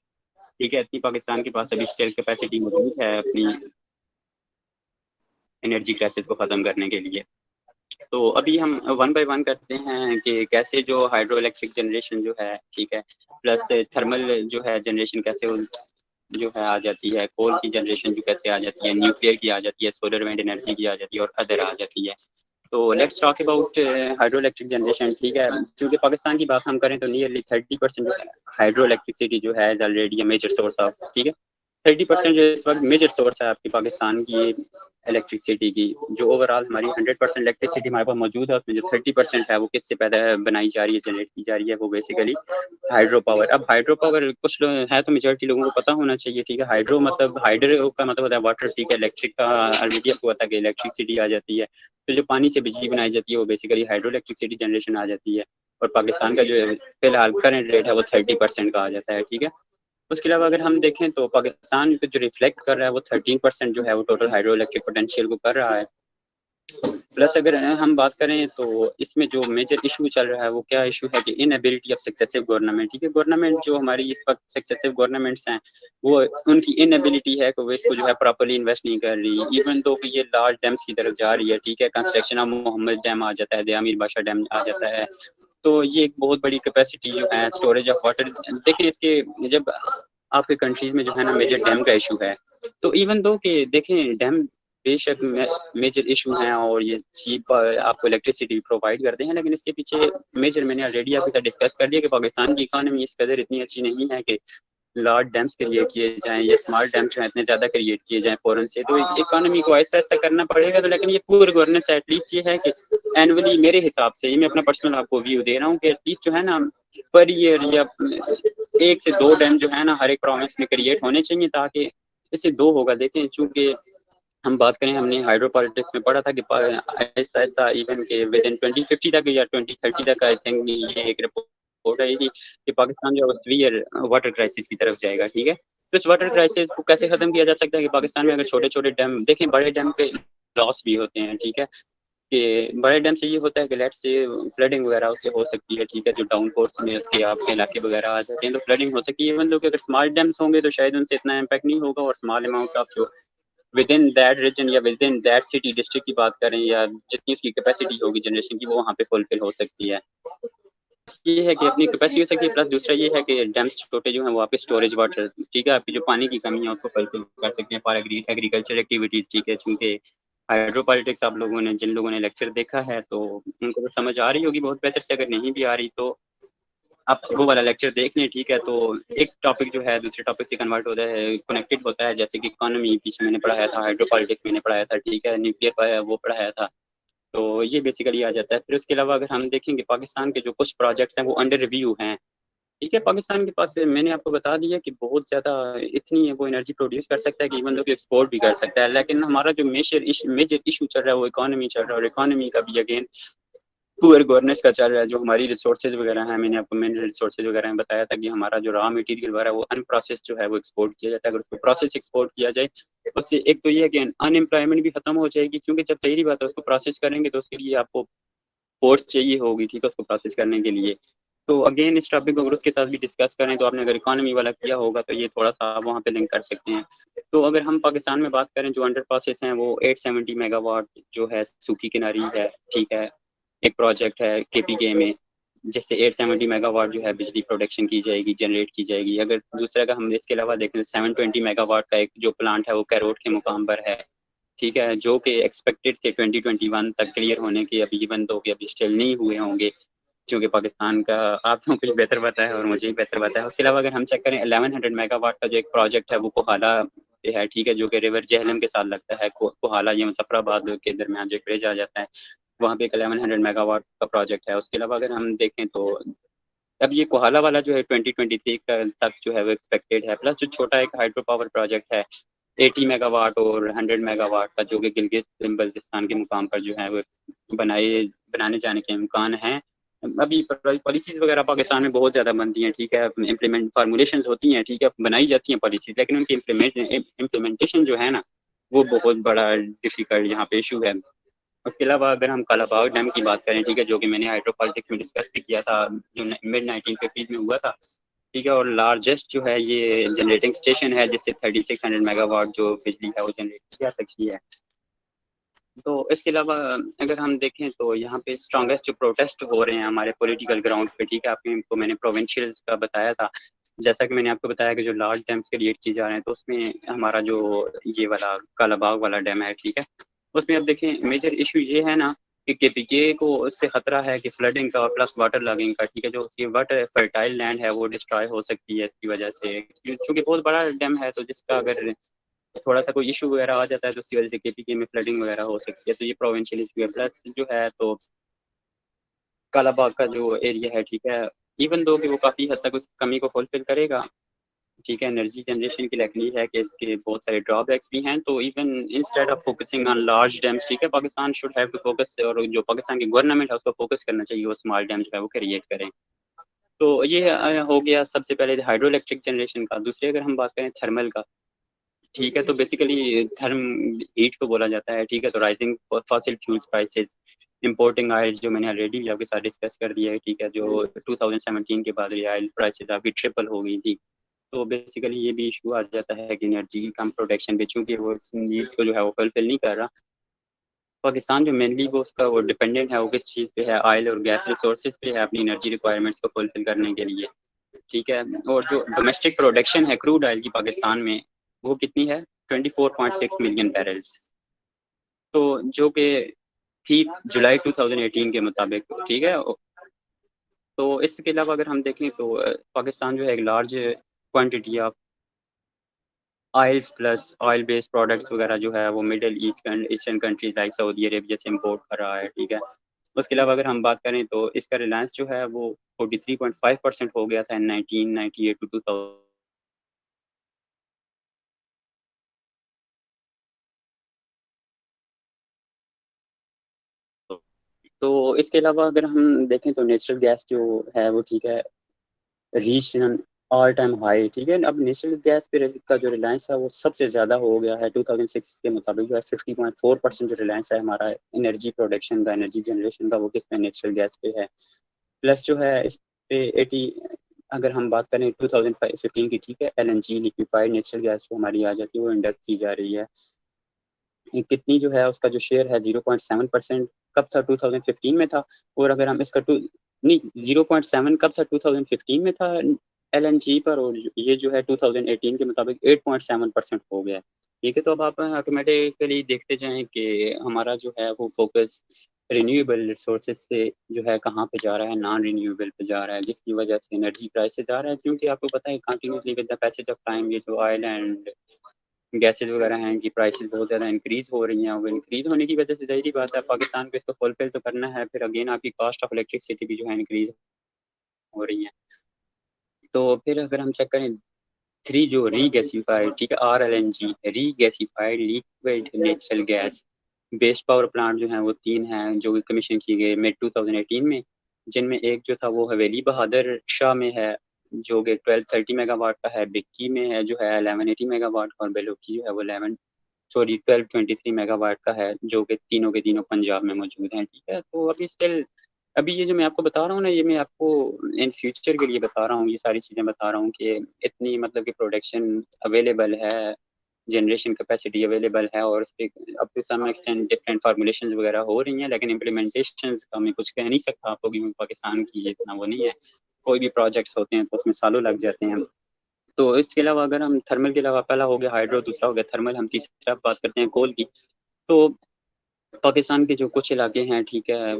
ठीक है। इतनी पाकिस्तान के पास अभी स्टिल कैपेसिटी मौजूद है अपनी एनर्जी क्राइसिस को ख़त्म करने के लिए। तो अभी हम वन बाय वन करते हैं कि कैसे जो हाइड्रो इलेक्ट्रिक जनरेशन जो है, ठीक है, प्लस थर्मल जो है जनरेशन कैसे जो है आ जाती है, कोल की जनरेशन जो कैसे आ जाती है, न्यूक्लियर की आ जाती है, सोलर विंड एनर्जी की आ जाती है और अदर आ जाती है। तो let's talk about hydro electric generation, ठीक है। क्योंकि पाकिस्तान की बात हम करें तो नियरली 30% हाइड्रो इलेक्ट्रिसिटी जो है ऑलरेडी मेजर सोर्स ऑफ, ठीक है। 30% जो इस वक्त मेजर सोर्स है आपकी पाकिस्तान की इलेक्ट्रिसिटी की। जो ओवरऑल हमारी 100% इलेक्ट्रिसिटी हमारे पास मौजूद है, उसमें जो 30% है वो किससे पैदा बनाई जा रही है, जनरेट की जा रही है, वो बेसिकली हाइड्रो पावर। अब हाइड्रो पावर कुछ है तो मेजोरिटी लोगों को पता होना चाहिए, ठीक है। हाइड्रो का मतलब होता है वाटर, ठीक है। इलेक्ट्रिक का ऑलरेडी आपको पता है कि इलेक्ट्रिसिटी आ जाती है, तो जो पानी से बिजली बनाई जाती है वो बेसिकली हाइड्रो इलेक्ट्रिसिटी जनरेशन आ जाती है। और पाकिस्तान का जो फिलहाल करंट रेट है वो 30% का आ जाता है, ठीक है। उसके अलावा अगर हम देखें तो पाकिस्तान पे जो रिफ्लेक्ट कर रहा है वो 13% जो है वो टोटल हाइड्रो इलेक्ट्रिक पोटेंशियल को कर रहा है। प्लस अगर हम बात करें तो इसमें जो मेजर इशू चल रहा है वो क्या इशू है कि इनएबिलिटी ऑफ सक्सेसिव गवर्नमेंट, ठीक है। गवर्नमेंट जो हमारी इस वक्त सक्सेसिव गवर्नमेंट्स हैं, वो उनकी इनएबिलिटी है कि वो इसको जो है प्रॉपर्ली इन्वेस्ट नहीं कर रही। इवन दो कि ये लार्ज डैम्स की तरफ जा रही है, ठीक है। कंस्ट्रक्शन ऑफ मोहम्मद डैम आ जाता है, दयामीर बादशाह डैम आ जाता है, तो ये एक बहुत बड़ी कैपेसिटी जो है स्टोरेज ऑफ वाटर। देखिए इसके जब आपके कंट्रीज में जो है ना मेजर डैम का इशू है, तो इवन दो कि देखें डैम बेशक मेजर इशू हैं और ये चीप आपको इलेक्ट्रिसिटी प्रोवाइड करते हैं, लेकिन इसके पीछे मेजर मैंने ऑलरेडी आपके साथ डिस्कस कर दिया कि पाकिस्तान की इकोनॉमी इस कदर इतनी अच्छी नहीं है कि लार्ज डैम्स क्रिएट किए जाएं या स्मॉल डैम्स जो है इतने ज़्यादा क्रिएट किए जाएं फ़ौरन से, तो इकोनॉमी को ऐसा ऐसा करना पड़ेगा। तो लेकिन ये पुअर गवर्नेंस एटलीस्ट ये है कि एनुअली मेरे हिसाब से, ये मैं अपना पर्सनल आपको व्यू दे रहा हूँ कि एटलीस्ट जो है ना पर ईयर या 1 से 2 डैम जो है ना हर एक प्रोविंस में क्रिएट होने चाहिए, ताकि इससे दो होगा। देखें चूंकि हम बात करें, हमने हाइड्रो पॉलिटिक्स में पढ़ा था कि ऐसा ऐसा इवन के विद इन 2050 तक या 2030 तक आई थिंक ये एक रिपोर्ट आई थी कि पाकिस्तान जो है सीवियर वाटर क्राइसिस की तरफ जाएगा। ठीक है, तो इस वाटर क्राइसिस को कैसे खत्म किया जा सकता है कि पाकिस्तान में अगर छोटे छोटे डैम देखें, बड़े डैम पे लॉस भी होते हैं। ठीक है, कि बड़े डैम से ये होता है कि लेट से फ्लडिंग वगैरह उससे हो सकती है। ठीक है, जो डाउन फोर्स में उसके आपके इलाके वगैरह आ जाते हैं तो फ्लडिंग हो सकती है। इवन लोग अगर स्मॉल डैम्स होंगे तो शायद उनसे इतना इम्पैक्ट नहीं होगा, और स्मॉल अमाउंट ऑफ जो विद इन दैट रीजन या with in that city district की बात करें या जितनी उसकी कैपेसिटी होगी जनरेशन की, वो वहाँ पे फुलफिल हो सकती है। ये है कि अपनी कैपेसिटी हो सकती है, प्लस दूसरा ये है कि डैम्स छोटे जो हैं वो आपके स्टोरेज वाटर, ठीक है, आपकी जो पानी की कमी है उसको फुलफिल कर सकते हैं फॉर एग्रीकल्चर एक्टिविटीज। ठीक है, चूंकि हाइड्रो पॉलिटिक्स आप लोगों ने जिन लोगों ने लेक्चर देखा है तो उनको तो समझ आ रही होगी बहुत बेहतर से, अगर नहीं भी आ रही तो आप वो वाला लेक्चर देख लें। ठीक है, तो एक टॉपिक जो है दूसरे टॉपिक से कन्वर्ट होता है, कनेक्टेड होता है, जैसे कि इकोनॉमी पीछे मैंने पढ़ाया था, हाइड्रो पॉलिटिक्स मैंने पढ़ाया था, ठीक है, न्यूक्लियर वो पढ़ाया था। तो ये बेसिकली आ जाता है। फिर उसके अलावा अगर हम देखेंगे पाकिस्तान के जो कुछ प्रोजेक्ट्स हैं वो अंडर रिव्यू हैं। ठीक है, पाकिस्तान के पास मैंने आपको बता दिया कि बहुत ज़्यादा इतनी है, वो एनर्जी प्रोड्यूस कर सकता है कि इवन लोग एक्सपोर्ट भी कर सकता है। लेकिन हमारा जो मेजर इशू चल रहा है वो इकोनॉमी चल रहा है, और इकोनॉमी का भी अगेन पुअर गवर्नेंस का चल रहा है। जो हमारी रिसोर्सेज वगैरह हैं, मैंने आपको मेन रिसोर्सेज वगैरह में बताया था कि हमारा जो रॉ मटेरियल वगैरह है वो अनप्रोसेस जो है वो एक्सपोर्ट किया जाता है। अगर उसको प्रोसेस एक्सपोर्ट किया जाए उससे एक तो ये है कि अनएम्प्लॉयमेंट भी खत्म हो जाएगी, क्योंकि जब सही बात है उसको प्रोसेस करेंगे तो उसके लिए आपको पोर्ट चाहिए होगी, ठीक है, उसको प्रोसेस करने के लिए। तो अगेन इस टॉपिक को अगर उसके साथ भी डिस्कस करें तो आपने अगर इकोनॉमी वाला किया होगा तो ये थोड़ा सा वहाँ पे लिंक कर सकते हैं। तो अगर हम पाकिस्तान में बात करें जो अंडर प्रोसेस हैं वो 870 मेगावाट जो है सूखी किनारी है। ठीक है, एक प्रोजेक्ट है केपीके में जिससे 870 मेगावाट जो है बिजली प्रोडक्शन की जाएगी, जनरेट की जाएगी। अगर दूसरा का हम इसके अलावा देखें 720 मेगावाट का एक जो प्लांट है वो कैरोट के मुकाम पर है। ठीक है, जो कि एक्सपेक्टेड थे 2021 तक क्लियर होने के, अभी इवन दो कि अभी स्टिल नहीं हुए होंगे, क्योंकि पाकिस्तान का आप तो कुछ बेहतर पता है और मुझे ही बेहतर पता है। उसके अलावा अगर हम चेक करें 1100 मेगावाट का जो एक प्रोजेक्ट है वो कोहाला पे है। ठीक है, जो कि रिवर जेहलम के साथ लगता है, कोहाला ये मुजफ्फराबाद के दरमियान जो एक ब्रिज आ जाता है, वहाँ पे एक 1100 मेगावाट का प्रोजेक्ट है। उसके अलावा अगर हम देखें तो अब ये कोहाला वाला जो है 2023 तक जो है वो एक्सपेक्टेड है। प्लस जो छोटा एक हाइड्रो पावर प्रोजेक्ट है 80 मेगावाट और 100 मेगावाट का, जो कि गिलगित बल्तिस्तान के मुकाम पर जो है वो बनाए बनाने जाने के इम्कान हैं। अभी पॉलिसीज वगैरह पाकिस्तान में बहुत ज़्यादा बनती हैं। ठीक है, इम्प्लीमेंट फार्मूलेशन होती हैं, ठीक है, बनाई जाती हैं पॉलिसीज, लेकिन उनकी इम्प्लीमेंटेशन जो है ना वो बहुत बड़ा डिफिकल्ट यहाँ पे इशू है। उसके अलावा अगर हम कालाबाग डैम की बात करें, ठीक है, जो कि मैंने हाइड्रो पॉलिटिक्स में डिस्कस भी किया था, जो मिड 1950 में हुआ था। ठीक है, और लार्जेस्ट जो है ये जनरेटिंग स्टेशन है जिससे 3600 मेगावाट जो बिजली है वो जनरेट की जा सकती है। तो इसके अलावा अगर हम देखें तो यहाँ पे स्ट्रॉन्गेस्ट जो प्रोटेस्ट हो रहे हैं हमारे पॉलिटिकल ग्राउंड पे, ठीक है, आपको मैंने प्रोविंशियल का बताया था। जैसा कि मैंने आपको बताया कि जो लार्ज डैम्स क्रिएट किए जा रहे हैं तो उसमें हमारा जो ये वाला कालाबाग वाला डैम है, ठीक है, उसमें अब देखें मेजर इशू ये है ना कि केपीके को उससे खतरा है कि फ्लडिंग का प्लस वाटर लॉगिंग का। ठीक है, जो उसकी वाटर फर्टाइल लैंड है वो डिस्ट्रॉय हो सकती है इसकी वजह से, क्योंकि बहुत बड़ा डैम है, तो जिसका अगर थोड़ा सा कोई इशू वगैरह आ जाता है तो उसकी वजह से केपीके में फ्लडिंग वगैरह हो सकती है। तो ये प्रोविंशियल इशू है। प्लस जो है तो कालाबाग का जो एरिया है, ठीक है, इवन दो कि वो काफ़ी हद तक उस कमी को फुलफिल करेगा। ठीक है, एनर्जी जनरेशन की लकड़ी है कि इसके बहुत सारे ड्रॉबैक्स भी हैं। तो even instead of focusing on large dams, ठीक है, Pakistan should have to focus, और जो पाकिस्तान की गवर्नमेंट है उसको फोकस करना चाहिए वो स्मॉल डैम जो है वो क्रिएट करें। तो ये हो गया सबसे पहले हाइड्रो इलेक्ट्रिक जनरेशन का। दूसरे अगर हम बात करें थर्मल का, ठीक है, तो बेसिकली थर्म हीट को बोला जाता है। ठीक है, तो rising fossil fuels prices, importing oil जो मैंने ऑलरेडी भी आपके साथ डिस्कस कर दिया है। ठीक है, जो 2017 के बाद ये ऑयल प्राइसेस आपकी ट्रिपल हो गई थी। तो बेसिकली ये भी इशू आ जाता है कि एनर्जी की कम प्रोडक्शन भी, चूंकि वो नीड्स को जो है वो फुलफिल नहीं कर रहा। पाकिस्तान जो मेनली वो डिपेंडेंट है वो किस चीज़ पे है, ऑयल और गैस रिसोर्सेज पे है अपनी एनर्जी रिक्वायरमेंट्स को फुलफिल करने के लिए, ठीक है। और जो डोमेस्टिक प्रोडक्शन है क्रूड ऑयल की पाकिस्तान में, वो कितनी है, 24.6 मिलियन बैरल्स, तो जो कि थी जुलाई 2018 के मुताबिक, ठीक है। तो इसके अलावा अगर हम देखें तो पाकिस्तान जो है एक large quantity of oils plus oil based products वगैरह जो है वो middle east and eastern countries like Saudi Arabia से इम्पोर्ट कर रहा है, ठीक है। उसके अलावा अगर हम बात करें तो इसका रिलायंस जो है वो 43.5% हो गया था इन 1998 टू 2000। तो इसके अलावा अगर हम देखें तो नेचुरल गैस जो है वो, ठीक है, reach an all time high, ठीक है। अब नेचुरल गैस पे का जो रिलायंस है वो सबसे ज़्यादा हो गया है 2006 के मुताबिक, जो है 50.4% जो रिलायंस है हमारा एनर्जी प्रोडक्शन का, एनर्जी जनरेशन का, वो किस पे, नेचुरल गैस पे है। प्लस जो है इस पे 80, अगर हम बात करें 2015 की, ठीक है, एलएनजी लिक्विफाइड नेचुरल गैस जो हमारी आ जाती है वो इंडक्ट की जा रही है, ये कितनी जो है उसका जो शेयर है 0.7%, कब था, 2015 में था। और अगर हम इसका टू नहीं, 0.7 कब था, 2015 में था एलएनजी पर, और ये जो है 2018 के मुताबिक 8.7% हो गया है, ठीक है। तो अब आप ऑटोमेटिकली देखते जाएं कि हमारा जो है वो फोकस रिन्यूएबल रिसोर्सेज से जो है कहाँ पे जा रहा है, नॉन रिन्यूएबल पे जा रहा है, जिसकी वजह से एनर्जी प्राइसेस आ रहा है, क्योंकि आपको पता है continuously with the passage of time ये जो ऑयल एंड गैसेज वगैरह हैं इनकी प्राइसेस बहुत ज़्यादा इंक्रीज हो रही हैं, और इंक्रीज होने की वजह से ज़ाहिर बात है पाकिस्तान को इसको फुलफिल तो करना है, फिर अगेन आपकी कॉस्ट ऑफ इलेक्ट्रिसिटी भी जो है इंक्रीज हो रही है। तो फिर अगर हम चेक करें थ्री जो रीगैसिफाइड, ठीक है, RLNG, regasified liquid natural gas based power plant जो है वो तीन हैं जो कमीशन किए गए मिड 2018 में, जिनमें एक जो था वो हवेली बहादुर शाह में है जो कि 1230 मेगावाट का है, बिक्की में है जो है 1180 मेगावाट का, और बेलुकी जो है वो 1223 मेगावाट का है, जो कि तीनों के तीनों पंजाब में मौजूद हैं, ठीक है। तो अभी स्टिल, अभी ये जो मैं आपको बता रहा हूँ ना, ये मैं आपको इन फ्यूचर के लिए बता रहा हूँ, ये सारी चीज़ें बता रहा हूँ कि इतनी मतलब कि प्रोडक्शन अवेलेबल है, जनरेशन कैपेसिटी अवेलेबल है, और उस पर up to some extent different formulation वगैरह हो रही हैं, लेकिन इम्प्लीमेंटेशन का मैं कुछ कह नहीं सकता आपको, क्योंकि पाकिस्तान की इतना वो नहीं है, कोई भी प्रोजेक्ट्स होते हैं तो उसमें सालों लग जाते हैं। तो इसके अलावा अगर हम थर्मल के अलावा, पहला हो गया हाइड्रो, दूसरा हो गया थर्मल, हम तीसरा बात करते हैं कोल की। तो पाकिस्तान के जो कुछ इलाके हैं, ठीक है,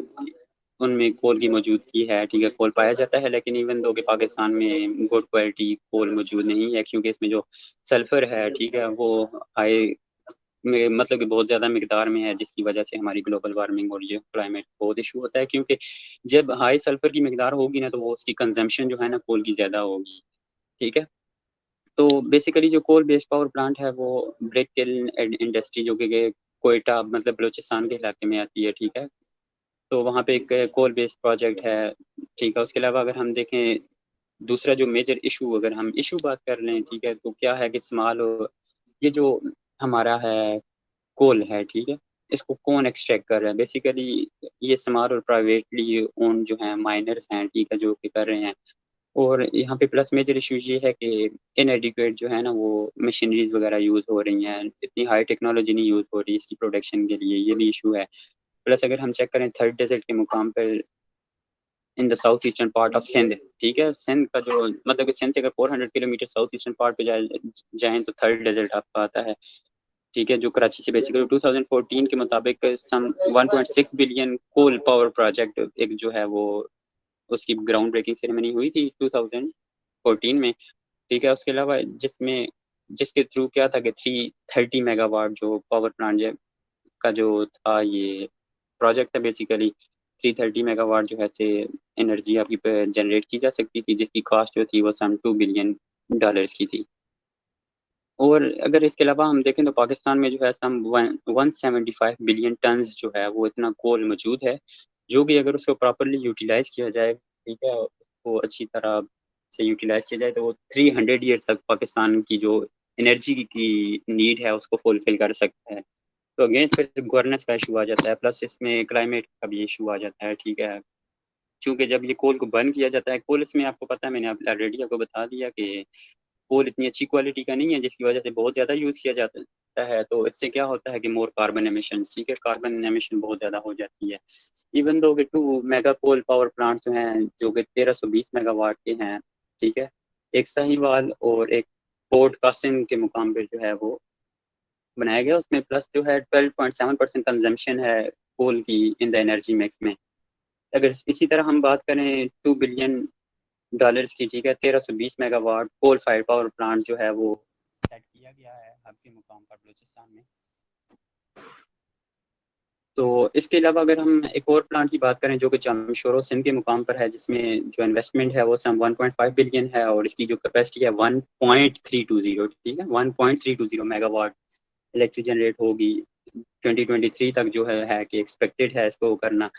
उनमें कोल की मौजूदगी है, ठीक है, कोल पाया जाता है, लेकिन इवन दो कि पाकिस्तान में गुड क्वालिटी कोल मौजूद नहीं है, क्योंकि इसमें जो सल्फर है, ठीक है, वो हाई में मतलब कि बहुत ज़्यादा मिकदार में है, जिसकी वजह से हमारी ग्लोबल वार्मिंग और ये क्लाइमेट बहुत इशू होता है, क्योंकि जब हाई सल्फर की मिकदार होगी ना तो वो उसकी कंजम्पशन जो है ना कोल की ज़्यादा होगी, ठीक है। तो बेसिकली जो कोल बेस्ड पावर प्लांट है वो ब्रिक किल्न इंडस्ट्री जो कि कोयटा मतलब बलूचिस्तान के इलाके में आती है, ठीक है। तो वहाँ पे एक कोल बेस्ड प्रोजेक्ट है, ठीक है। उसके अलावा अगर हम देखें दूसरा जो मेजर इशू, अगर हम इशू बात कर लें, ठीक है, तो क्या है कि स्मॉल, ये जो हमारा है कोल है, ठीक है, इसको कौन एक्सट्रैक्ट कर रहा है, बेसिकली ये स्मॉल और प्राइवेटली ओन जो है माइनर्स हैं, ठीक है, जो कि कर रहे हैं। और यहाँ पे प्लस मेजर इशू ये है कि इनएडिक्वेट जो है ना वो मशीनरीज वगैरह यूज़ हो रही हैं, इतनी हाई टेक्नोलॉजी नहीं यूज़ हो रही इसकी प्रोडक्शन के लिए, ये भी इशू है। प्लस अगर हम चेक करें थर्ड डेजर्ट के मुकाम पर in the south eastern part of Sindh, ठीक है, सिंध का जो मतलब कि सिंध से अगर 400 किलोमीटर साउथ ईस्टर्न पार्ट पे जाएं तो थर्ड डेजर्ट आपका आता है, ठीक है, जो कराची से बेसिकली 2014 के मुताबिक सम 1.6 बिलियन कोल पावर प्रोजेक्ट एक जो है वो उसकी ग्राउंड ब्रेकिंग सेरेमनी हुई थी 2014 में, ठीक है। उसके अलावा जिसके थ्रू क्या था कि 330 मेगावाट जो पावर प्लांट का जो था ये प्रोजेक्ट है, बेसिकली 330 मेगावाट जो है से एनर्जी आपकी जनरेट की जा सकती थी, जिसकी कॉस्ट जो थी वो सम $2 बिलियन की थी। और अगर इसके अलावा हम देखें तो पाकिस्तान में जो है सम 175 बिलियन टन्स जो है वो इतना कोल मौजूद है, जो भी अगर उसको प्रॉपरली यूटिलाइज किया जाए, ठीक है, उसको अच्छी तरह से यूटिलाइज किया जाए तो वो 300 ईयर्स तक पाकिस्तान की जो एनर्जी की नीड है उसको फुलफिल कर सकता है। तो अगेन फिर गवर्नेंस का इशू आ जाता है, प्लस इसमें क्लाइमेट का भी इशू आ जाता है, ठीक है। चूँकि जब ये कोल को बर्न किया जाता है, कोल इसमें आपको पता है, मैंने ऑलरेडी आपको बता दिया कि कोल इतनी अच्छी क्वालिटी का नहीं है, जिसकी वजह से बहुत ज़्यादा यूज़ किया जाता है। लगता है तो इससे क्या होता है कि मोर कार्बन एमिशन, ठीक है, कार्बन एमिशन बहुत ज़्यादा हो जाती है। इवन दो कि 2 मेगा कोल पावर प्लांट जो हैं जो कि 1320 मेगावाट के हैं, ठीक है, एक साहिवाल और एक पोर्ट कासिम के मुकाम पे जो है वो बनाया गया, उसमें प्लस जो है 12.7% कंजम्पशन है कोल की इन द एनर्जी मिक्स में। अगर इसी तरह हम बात करें $2 बिलियन की, ठीक है, 1320 megawatt coal fire power plant जो है वो सेट किया गया है हब के मुकाम पर बलूचिस्तान में। तो इसके अलावा अगर हम एक और प्लांट की बात करें जो कि जामशोरो सिंध के मुकाम पर है, जिसमें जो इन्वेस्टमेंट है वो सम 1.5 बिलियन है और इसकी जो कैपेसिटी है 1.320, ठीक है, 1.320 मेगावाट इलेक्ट्रिक जनरेट होगी 2023 तक जो है कि एक्सपेक्टेड है इसको करना।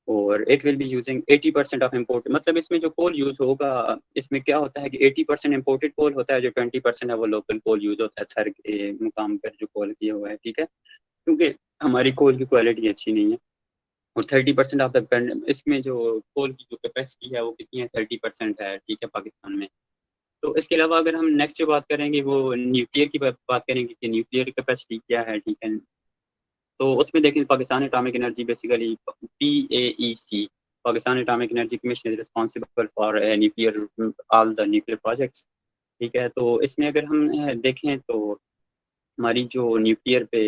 और it will be using 80% of import, मतलब इसमें जो कोल यूज होगा इसमें क्या होता है कि 80% इम्पोर्टेड कोल होता है, जो 20% है वो लोकल कोल यूज होता है थर के मुकाम पर जो कोल किया हुआ है, ठीक है, क्योंकि हमारी कोल की क्वालिटी अच्छी नहीं है। और 30% ऑफ द इसमें जो कोल की जो कैपेसिटी है वो कितनी है, 30% है, ठीक है, पाकिस्तान में। तो इसके अलावा अगर हम नेक्स्ट जो बात करेंगे वो न्यूक्लियर की बात करेंगे कि न्यूक्लियर कैपेसिटी क्या है, ठीक है। तो उसमें देखें Pakistan atomic energy basically PAEC, Pakistan atomic energy commission is responsible for nuclear all the nuclear projects, ठीक है। तो इसमें अगर हम देखें तो हमारी जो न्यूक्लियर पे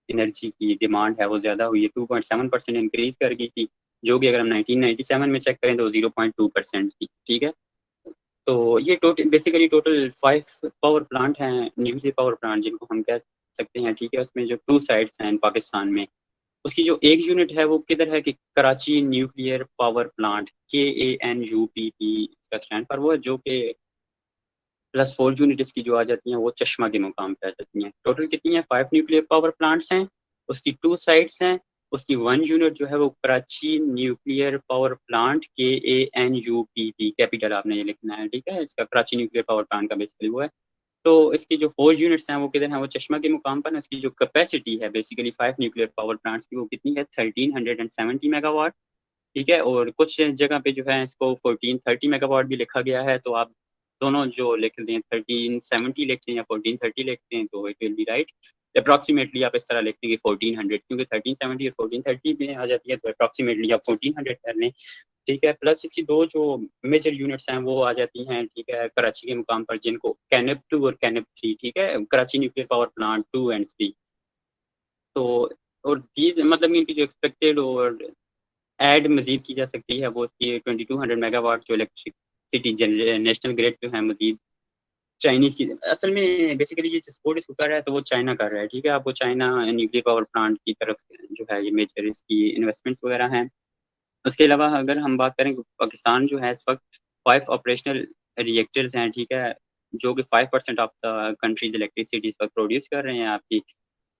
एनर्जी की डिमांड है वो ज़्यादा हुई है, 2.7% इंक्रीज कर गई थी, जो कि अगर हम 1997 में चेक करें तो 0.2% थी, ठीक है। तो ये total basically total 5 power plant हैं, न्यूक्लियर पावर प्लांट जिनको हम कह सकते हैं, ठीक है। उसमें जो 2 साइट्स हैं पाकिस्तान में, उसकी जो एक यूनिट है वो किधर है कि Karachi nuclear power plant, KANUPP इसका स्टैंड पर वो है, जो कि +4 यूनिट इसकी जो आ जाती हैं वो चश्मा के मुकाम पे आ जाती हैं। टोटल कितनी है, 5 न्यूक्लियर पावर प्लांट्स हैं, उसकी 2 साइट्स हैं, उसकी 1 यूनिट जो है वो Karachi nuclear power plant, KANUPP, capital आपने ये लिखना है, ठीक है, इसका कराची न्यूक्लियर पावर प्लांट का बेसिकली वो है। तो इसकी जो 4 यूनिट्स हैं वो किधर हैं, वो चश्मा के मुकाम पर। इसकी जो कैपेसिटी है बेसिकली 5 न्यूक्लियर पावर प्लांट्स की वो कितनी है, 1370 मेगावाट, ठीक है। और कुछ जगह पे जो है इसको 1430 मेगावाट भी लिखा गया है, तो आप दोनों जो लिख दें 1370 लिखते हैं या 1430 लिखते हैं तो it will be right. Approximately आप इस तरह लिखते हैं कि 1400, क्योंकि 1370 और 1430 में आ जाती है तो अप्रॉक्सीमेटली आप 1400 कर लें, ठीक है। प्लस इसकी दो जो मेजर यूनिट्स हैं वो आ जाती हैं, ठीक है, कराची के मुकाम पर, जिनको कैनप 2 और कैनप 3, ठीक है, Karachi nuclear power plant 2 and 3। तो और दीज मतलब इनकी जो एक्सपेक्टेड और ऐड मजीद की जा सकती है वो उसकी 2200 मेगावाट जो इलेक्ट्रिसिटी नेशनल ग्रिड जो है मजीद चाइनीज की, असल में बेसिकली ये सपोर्ट इसको कर रहा है तो वो चाइना कर रहा है, ठीक है। आपको चाइना न्यूक्लियर पावर प्लांट की तरफ से जो है ये मेजर इसकी इन्वेस्टमेंट्स वगैरह हैं। उसके अलावा अगर हम बात करें पाकिस्तान जो है इस वक्त 5 ऑपरेशनल रिएक्टर्स हैं, ठीक है, जो कि 5% ऑफ द कंट्रीज इलेक्ट्रिसिटी इस वक्त प्रोड्यूस कर रहे हैं आपकी।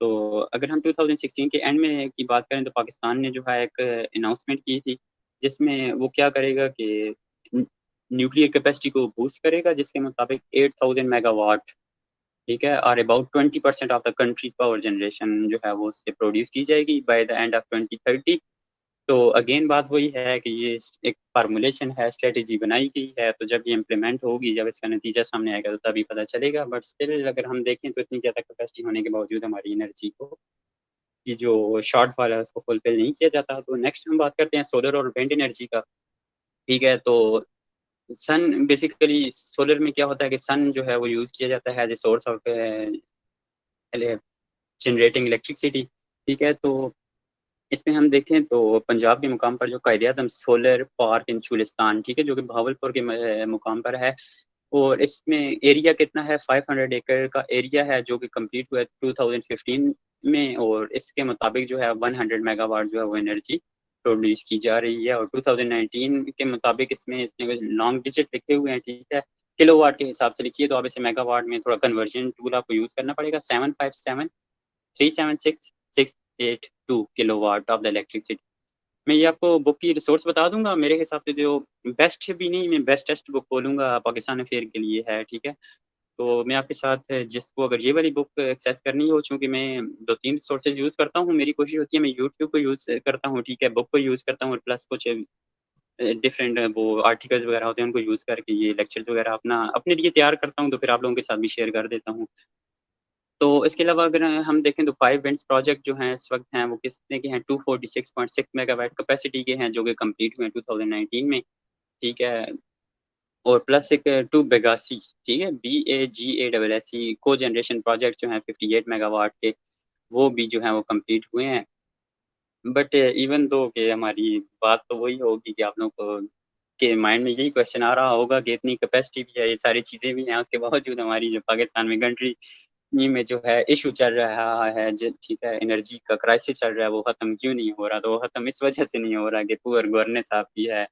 तो अगर हम 2016 के एंड में की बात करें तो पाकिस्तान ने जो है एक अनाउंसमेंट की थी, जिसमें वो क्या करेगा कि न्यूक्लियर कैपेसिटी को बूस्ट करेगा, जिसके मुताबिक 8000 मेगावाट, ठीक है, और about 20% of the countries power generation जो है वो उससे प्रोड्यूस की जाएगी बाय द एंड ऑफ 2030। तो अगेन बात वही है कि ये एक फार्मूलेशन है, स्ट्रेटेजी बनाई गई है, तो जब ये इम्प्लीमेंट होगी, जब इसका नतीजा सामने आएगा तो तभी पता चलेगा। बट स्टिल अगर हम देखें तो इतनी ज़्यादा कैपेसिटी होने के बावजूद हमारी एनर्जी को की जो शॉर्टफॉल है उसको फुलफिल नहीं किया जाता। तो नेक्स्ट हम बात करते हैं सोलर और विंड एनर्जी का, ठीक है। तो सन बेसिकली सोलर में क्या होता है कि सन जो है वो यूज़ किया जाता है as a source of generating electricity, ठीक है। तो इसमें हम देखें तो पंजाब के मुकाम पर जो कायदे-आज़म सोलर पार्क इन चुलिस्तान, ठीक है, जो कि बहावलपुर के मुकाम पर है, और इसमें एरिया कितना है, 500 एकड़ का एरिया है, जो कि कंप्लीट हुआ है 2015 में, और इसके मुताबिक जो है 100 मेगावाट जो है वो एनर्जी प्रोड्यूस की जा रही है। और 2019 के मुताबिक इसमें इसमें लॉन्ग डिजिट लिखे हुए हैं, ठीक है, किलोवाट के हिसाब से लिखिए तो आप इसे मेगावाट में थोड़ा कन्वर्जन टूल आपको यूज़ करना पड़ेगा। 757 376 682 किलोवाट ऑफ द इलेक्ट्रिसिटी। मैं ये आपको बुक की रिसोर्स बता दूंगा, मेरे हिसाब से जो बेस्ट भी नहीं, मैं बेस्टेस्ट बुक बोलूँगा पाकिस्तान अफेयर के लिए है, ठीक है। तो मैं आपके साथ जिसको अगर ये वाली बुक एक्सेस करनी हो, चूँकि मैं 2-3 सोर्सेज़ यूज़ करता हूँ, मेरी कोशिश होती है मैं यूट्यूब को यूज़ करता हूँ, ठीक है, बुक को यूज़ करता हूँ और प्लस कुछ डिफरेंट वो आर्टिकल्स वगैरह होते हैं उनको यूज़ करके ये लेक्चर्स वगैरह अपने लिए तैयार करता हूँ, तो फिर आप लोगों के साथ भी शेयर कर देता हूँ। तो इसके अलावा अगर हम देखें तो 5 विंड्स प्रोजेक्ट जो हैं इस वक़्त हैं वो कितने के हैं 246.6 मेगावाट कैपेसिटी के हैं जो कि कंप्लीट हुए हैं 2019 में, ठीक है? और प्लस एक 2 बेगासी, ठीक है? BAGASSE कोजनरेशन प्रोजेक्ट जो हैं 58 मेगावाट के, वो भी जो हैं वो कंप्लीट हुए हैं। बट इवन दो कि हमारी बात तो वही होगी कि आप लोगों को के माइंड में यही क्वेश्चन आ रहा होगा कि इतनी कैपेसिटी भी है, ये सारी चीज़ें भी हैं, उसके बावजूद हमारी जो पाकिस्तान में कंट्री ही में जो है इश्यू चल रहा है ज ठीक है, एनर्जी का क्राइसिस चल रहा है, वो ख़त्म क्यों नहीं हो रहा? तो वो ख़त्म इस वजह से नहीं हो रहा कि पुअर गवर्नेंस आपकी है।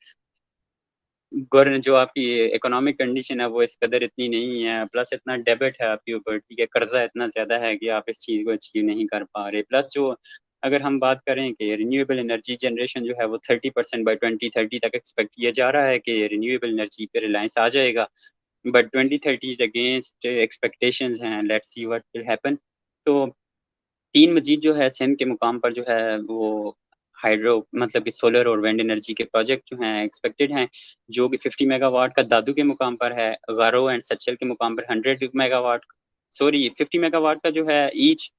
गवर्न जो आपकी इकोनॉमिक कंडीशन है वो इस कदर इतनी नहीं है, प्लस इतना डेब्ट है आपके ऊपर, ठीक है, कर्ज़ा इतना ज़्यादा है कि आप इस चीज़ को अचीव नहीं कर पा रहे। प्लस जो अगर हम बात करें कि रिन्यूएबल एनर्जी जनरेशन जो है वो 30% बाय 2030 तक एक्सपेक्ट किया जा रहा है कि रिन्यूएबल एनर्जी पे रिलायंस आ जाएगा। बट 2030 इज़ अगेंस्ट एक्सपेक्टेशंस हैं, let's see what will happen. तो 3 मज़ीद जो है सिंध के मुकाम पर जो है वो हाइड्रो मतलब कि सोलर और विंड एनर्जी के प्रोजेक्ट जो हैं एक्सपेक्टेड हैं, जो कि 50 मेगावाट का दादू के मुकाम पर है, गारो एंड सचल के मुकाम पर 100 मेगावाट सॉरी 50 मेगावाट का जो है ईच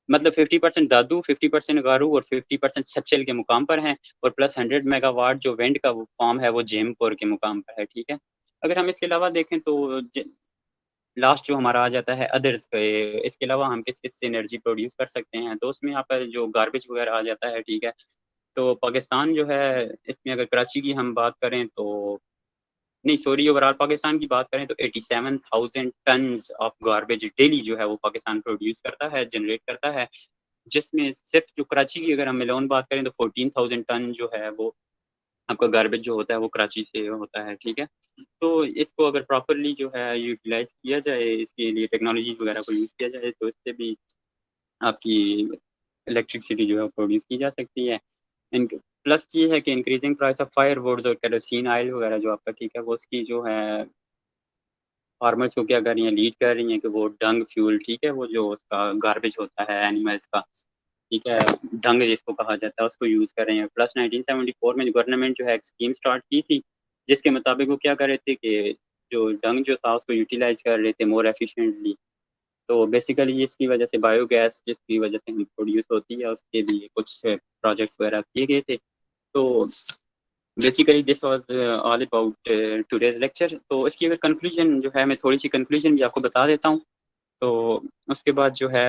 मतलब 50% दादू, 50% गारो और 50% सचल के मुकाम पर हैं और प्लस 100 मेगावाट जो विंड का वो फ़ार्म है वो जेमपोर के मुकाम पर है, ठीक है? अगर हम इसके अलावा देखें तो ज लास्ट जो हमारा आ जाता है अदर्स पे, इसके अलावा हम किस-किस से एनर्जी प्रोड्यूस कर सकते हैं, तो उसमें यहाँ पर जो गार्बेज वगैरह आ जाता है, ठीक है? तो पाकिस्तान जो है, इसमें अगर कराची की हम बात करें तो नहीं सॉरी ओवरऑल पाकिस्तान की बात करें तो 87,000 टन्स ऑफ गार्बेज डेली जो है वो पाकिस्तान प्रोड्यूस करता है, जनरेट करता है, जिसमें सिर्फ़ जो कराची की अगर हम एलोन बात करें तो 14,000 टन जो है वो आपका गार्बेज जो होता है वो कराची से होता है, ठीक है? तो इसको अगर प्रॉपर्ली जो है यूटिलाइज़ किया जाए, इसके लिए टेक्नोलॉजीज़ वगैरह को यूज़ किया जाए, तो इससे भी आपकी इलेक्ट्रिसिटी जो है प्रोड्यूस की जा सकती है। इनक प्लस ये है कि इंक्रीज़िंग प्राइस ऑफ फायरवुड्स और केरोसिन ऑयल वगैरह जो आपका ठीक है, वो उसकी जो है फार्मर्स को क्या कर रही हैं, लीड कर रही हैं कि वो डंग फ्यूल ठीक है, वो जो उसका गार्बेज होता है एनिमल्स का, ठीक है, डंग जिसको कहा जाता है उसको यूज़ कर रहे हैं। प्लस 1974 में गवर्नमेंट जो है एक स्कीम स्टार्ट की थी, जिसके मुताबिक वो क्या कर रहे थे कि जो डंग जो था उसको यूटिलाइज़ कर रहे थे मोर एफिशिएंटली। तो बेसिकली इसकी वजह से बायोगैस जिसकी वजह से हम प्रोड्यूस होती है उसके लिए कुछ प्रोजेक्ट्स वगैरह किए गए थे। तो basically this was all about today's lecture. तो इसकी अगर कंक्लूजन जो है मैं थोड़ी-सी कंक्लूजन भी आपको बता देता हूँ। तो उसके बाद जो है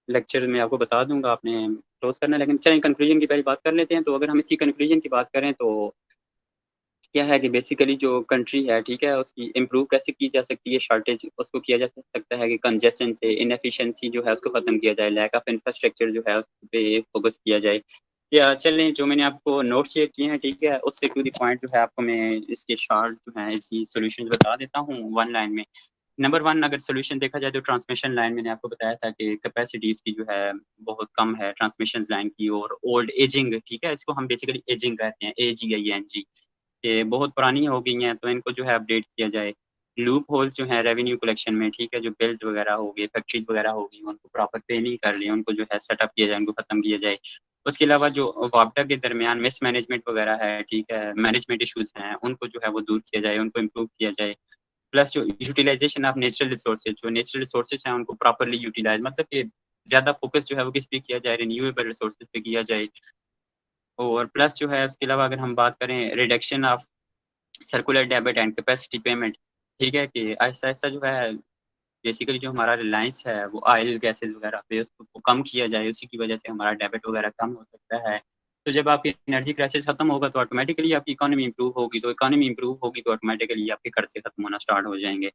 लेक्चर मैं आपको बता दूँगा, आपने क्लोज़ करना है। लेकिन चलिए कंक्लूजन की पहले बात कर लेते हैं। तो अगर हम इसकी कंक्लूजन की बात करें तो क्या है कि बेसिकली जो कंट्री है, ठीक है, उसकी इम्प्रूव कैसे की जा सकती है, शॉर्टेज उसको किया जा सकता है कि कंजेशन से इनएफिशिएंसी जो है उसको ख़त्म किया जाए, लैक ऑफ इंफ्रास्ट्रक्चर जो है उस पे फ़ोकस किया जाए। या चलें जो मैंने आपको नोट्स शेयर किए हैं, ठीक है, उससे टू द पॉइंट जो है आपको मैं इसके शॉर्ट जो है इसकी सॉल्यूशन बता देता हूँ वन लाइन में। नंबर 1 अगर सॉल्यूशन देखा जाए तो ट्रांसमिशन लाइन मैंने आपको बताया था कि कैपेसिटी इसकी जो है बहुत कम है ट्रांसमिशन लाइन की और ओल्ड एजिंग ठीक है, इसको हम बेसिकली एजिंग कहते हैं, एजीआईएनजी। ये बहुत पुरानी हो गई हैं, तो इनको जो है अपडेट किया जाए। लूप होल्स जो हैं रेवेन्यू कलेक्शन में, ठीक है, जो बिल्स वगैरह हो गए, फैक्ट्रीज़ वगैरह हो गई, उनको प्रॉपर पे नहीं कर रही हैं, उनको जो है सेटअप किया जाए, उनको खत्म किया जाए। उसके अलावा जो वापडा के दरमियान मिसमैनेजमेंट वगैरह है, ठीक है, मैनेजमेंट इश्यूज़ हैं, उनको जो है वो दूर किया जाए, उनको इम्प्रूव किया जाए। प्लस जो यूटिलाइज़ेशन ऑफ नेचुरल रिसोर्सेज़ हैं, उनको प्रॉपर्ली यूटिलाइज़ मतलब कि ज़्यादा फ़ोकस जो है वो किस पे किया जाए, रिन्यूएबल रिसोर्सेज़ पे किया जाए। और प्लस जो है उसके अलावा अगर हम बात करें reduction of circular debit and capacity payment, ठीक है, कि आहिस्ता-आहिस्ता जो है बेसिकली जो हमारा रिलायंस है वो ऑयल गैसेज़ वगैरह पे उसको कम किया जाए, उसी की वजह से हमारा डेबिट वगैरह कम हो सकता है। तो जब आपकी एनर्जी क्राइसिस खत्म होगा तो ऑटोमैटिकली आपकी इकोनॉमी इम्प्रूव होगी, तो इकोनॉमी इम्प्रूव होगी तो ऑटोमैटिकली आपके कर्ज़े खत्म होना स्टार्ट हो जाएँगे।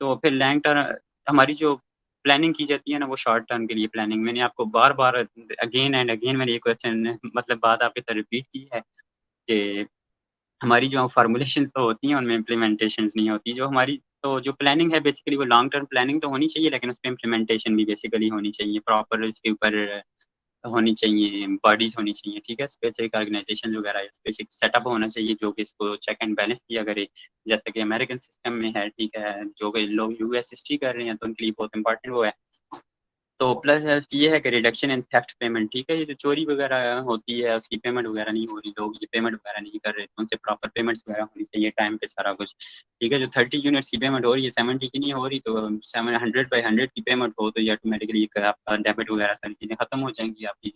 तो फिर लॉन्ग टर्म हमारी जो प्लानिंग की जाती है ना वो शॉर्ट टर्म के लिए प्लानिंग मैंने आपको बार-बार अगेन एंड अगेन मैंने ये क्वेश्चन मतलब बात आपके साथ रिपीट की है कि हमारी जो फ़ॉर्मुलेशंस तो होती हैं, उनमें इम्प्लीमेंटेशंस नहीं होती। जो हमारी तो जो प्लानिंग है बेसिकली वो लॉन्ग टर्म प्लानिंग तो होनी चाहिए, लेकिन उसपे इम्प्लीमेंटेशन भी बेसिकली होनी चाहिए। प्रॉपर इसके ऊपर होनी चाहिए, बॉडीज़ होनी चाहिए, ठीक है? स्पेसिफिक ऑर्गनाइज़ेशन वगैरह स्पेसिफिक सेटअप होना चाहिए जो कि इसको चेक एंड बैलेंस किया करे। जैसे कि अमेरिकन सिस्टम में है, ठीक है? जो कि लोग यूएस हिस्ट्री कर रहे हैं, तो उनके लिए बहुत इम्पोर्टेंट वो है। तो प्लस ये है कि रिडक्शन इन थेफ्ट पेमेंट, ठीक है? ये जो चोरी वगैरह होती है, उसकी पेमेंट वगैरह नहीं हो रही, लोग ये पेमेंट वगैरह नहीं कर रहे, तो उनसे प्रॉपर पेमेंट्स वगैरह होनी चाहिए टाइम पे सारा कुछ, ठीक है? जो 30 यूनिट्स की पेमेंट हो रही है, 70 की नहीं हो रही, तो 700/100 की पेमेंट हो, तो ये ऑटोमेटिकली आपका डेबिट वगैरह सारी चीज़ें खत्म हो जाएँगी, आपकी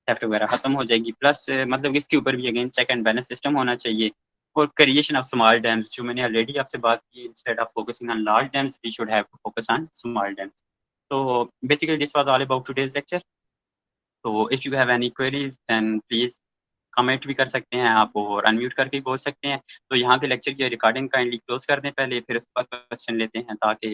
थेफ्ट वगैरह खत्म हो जाएगी। प्लस मतलब इसके ऊपर भी again check and balance system होना चाहिए और क्रिएशन ऑफ स्मॉल डैम्स, जो मैंने ऑलरेडी आपसे बात की, instead of focusing on large dams, we should have to focus on small dams. So basically this was all about today's lecture. So if you have any queries then please comment भी कर सकते हैं आप और unmute करके भी बोल सकते हैं। तो यहाँ पे लेक्चर की रिकॉर्डिंग काइंडली क्लोज़ कर दें पहले, फिर उसके बाद क्वेश्चन लेते हैं ताकि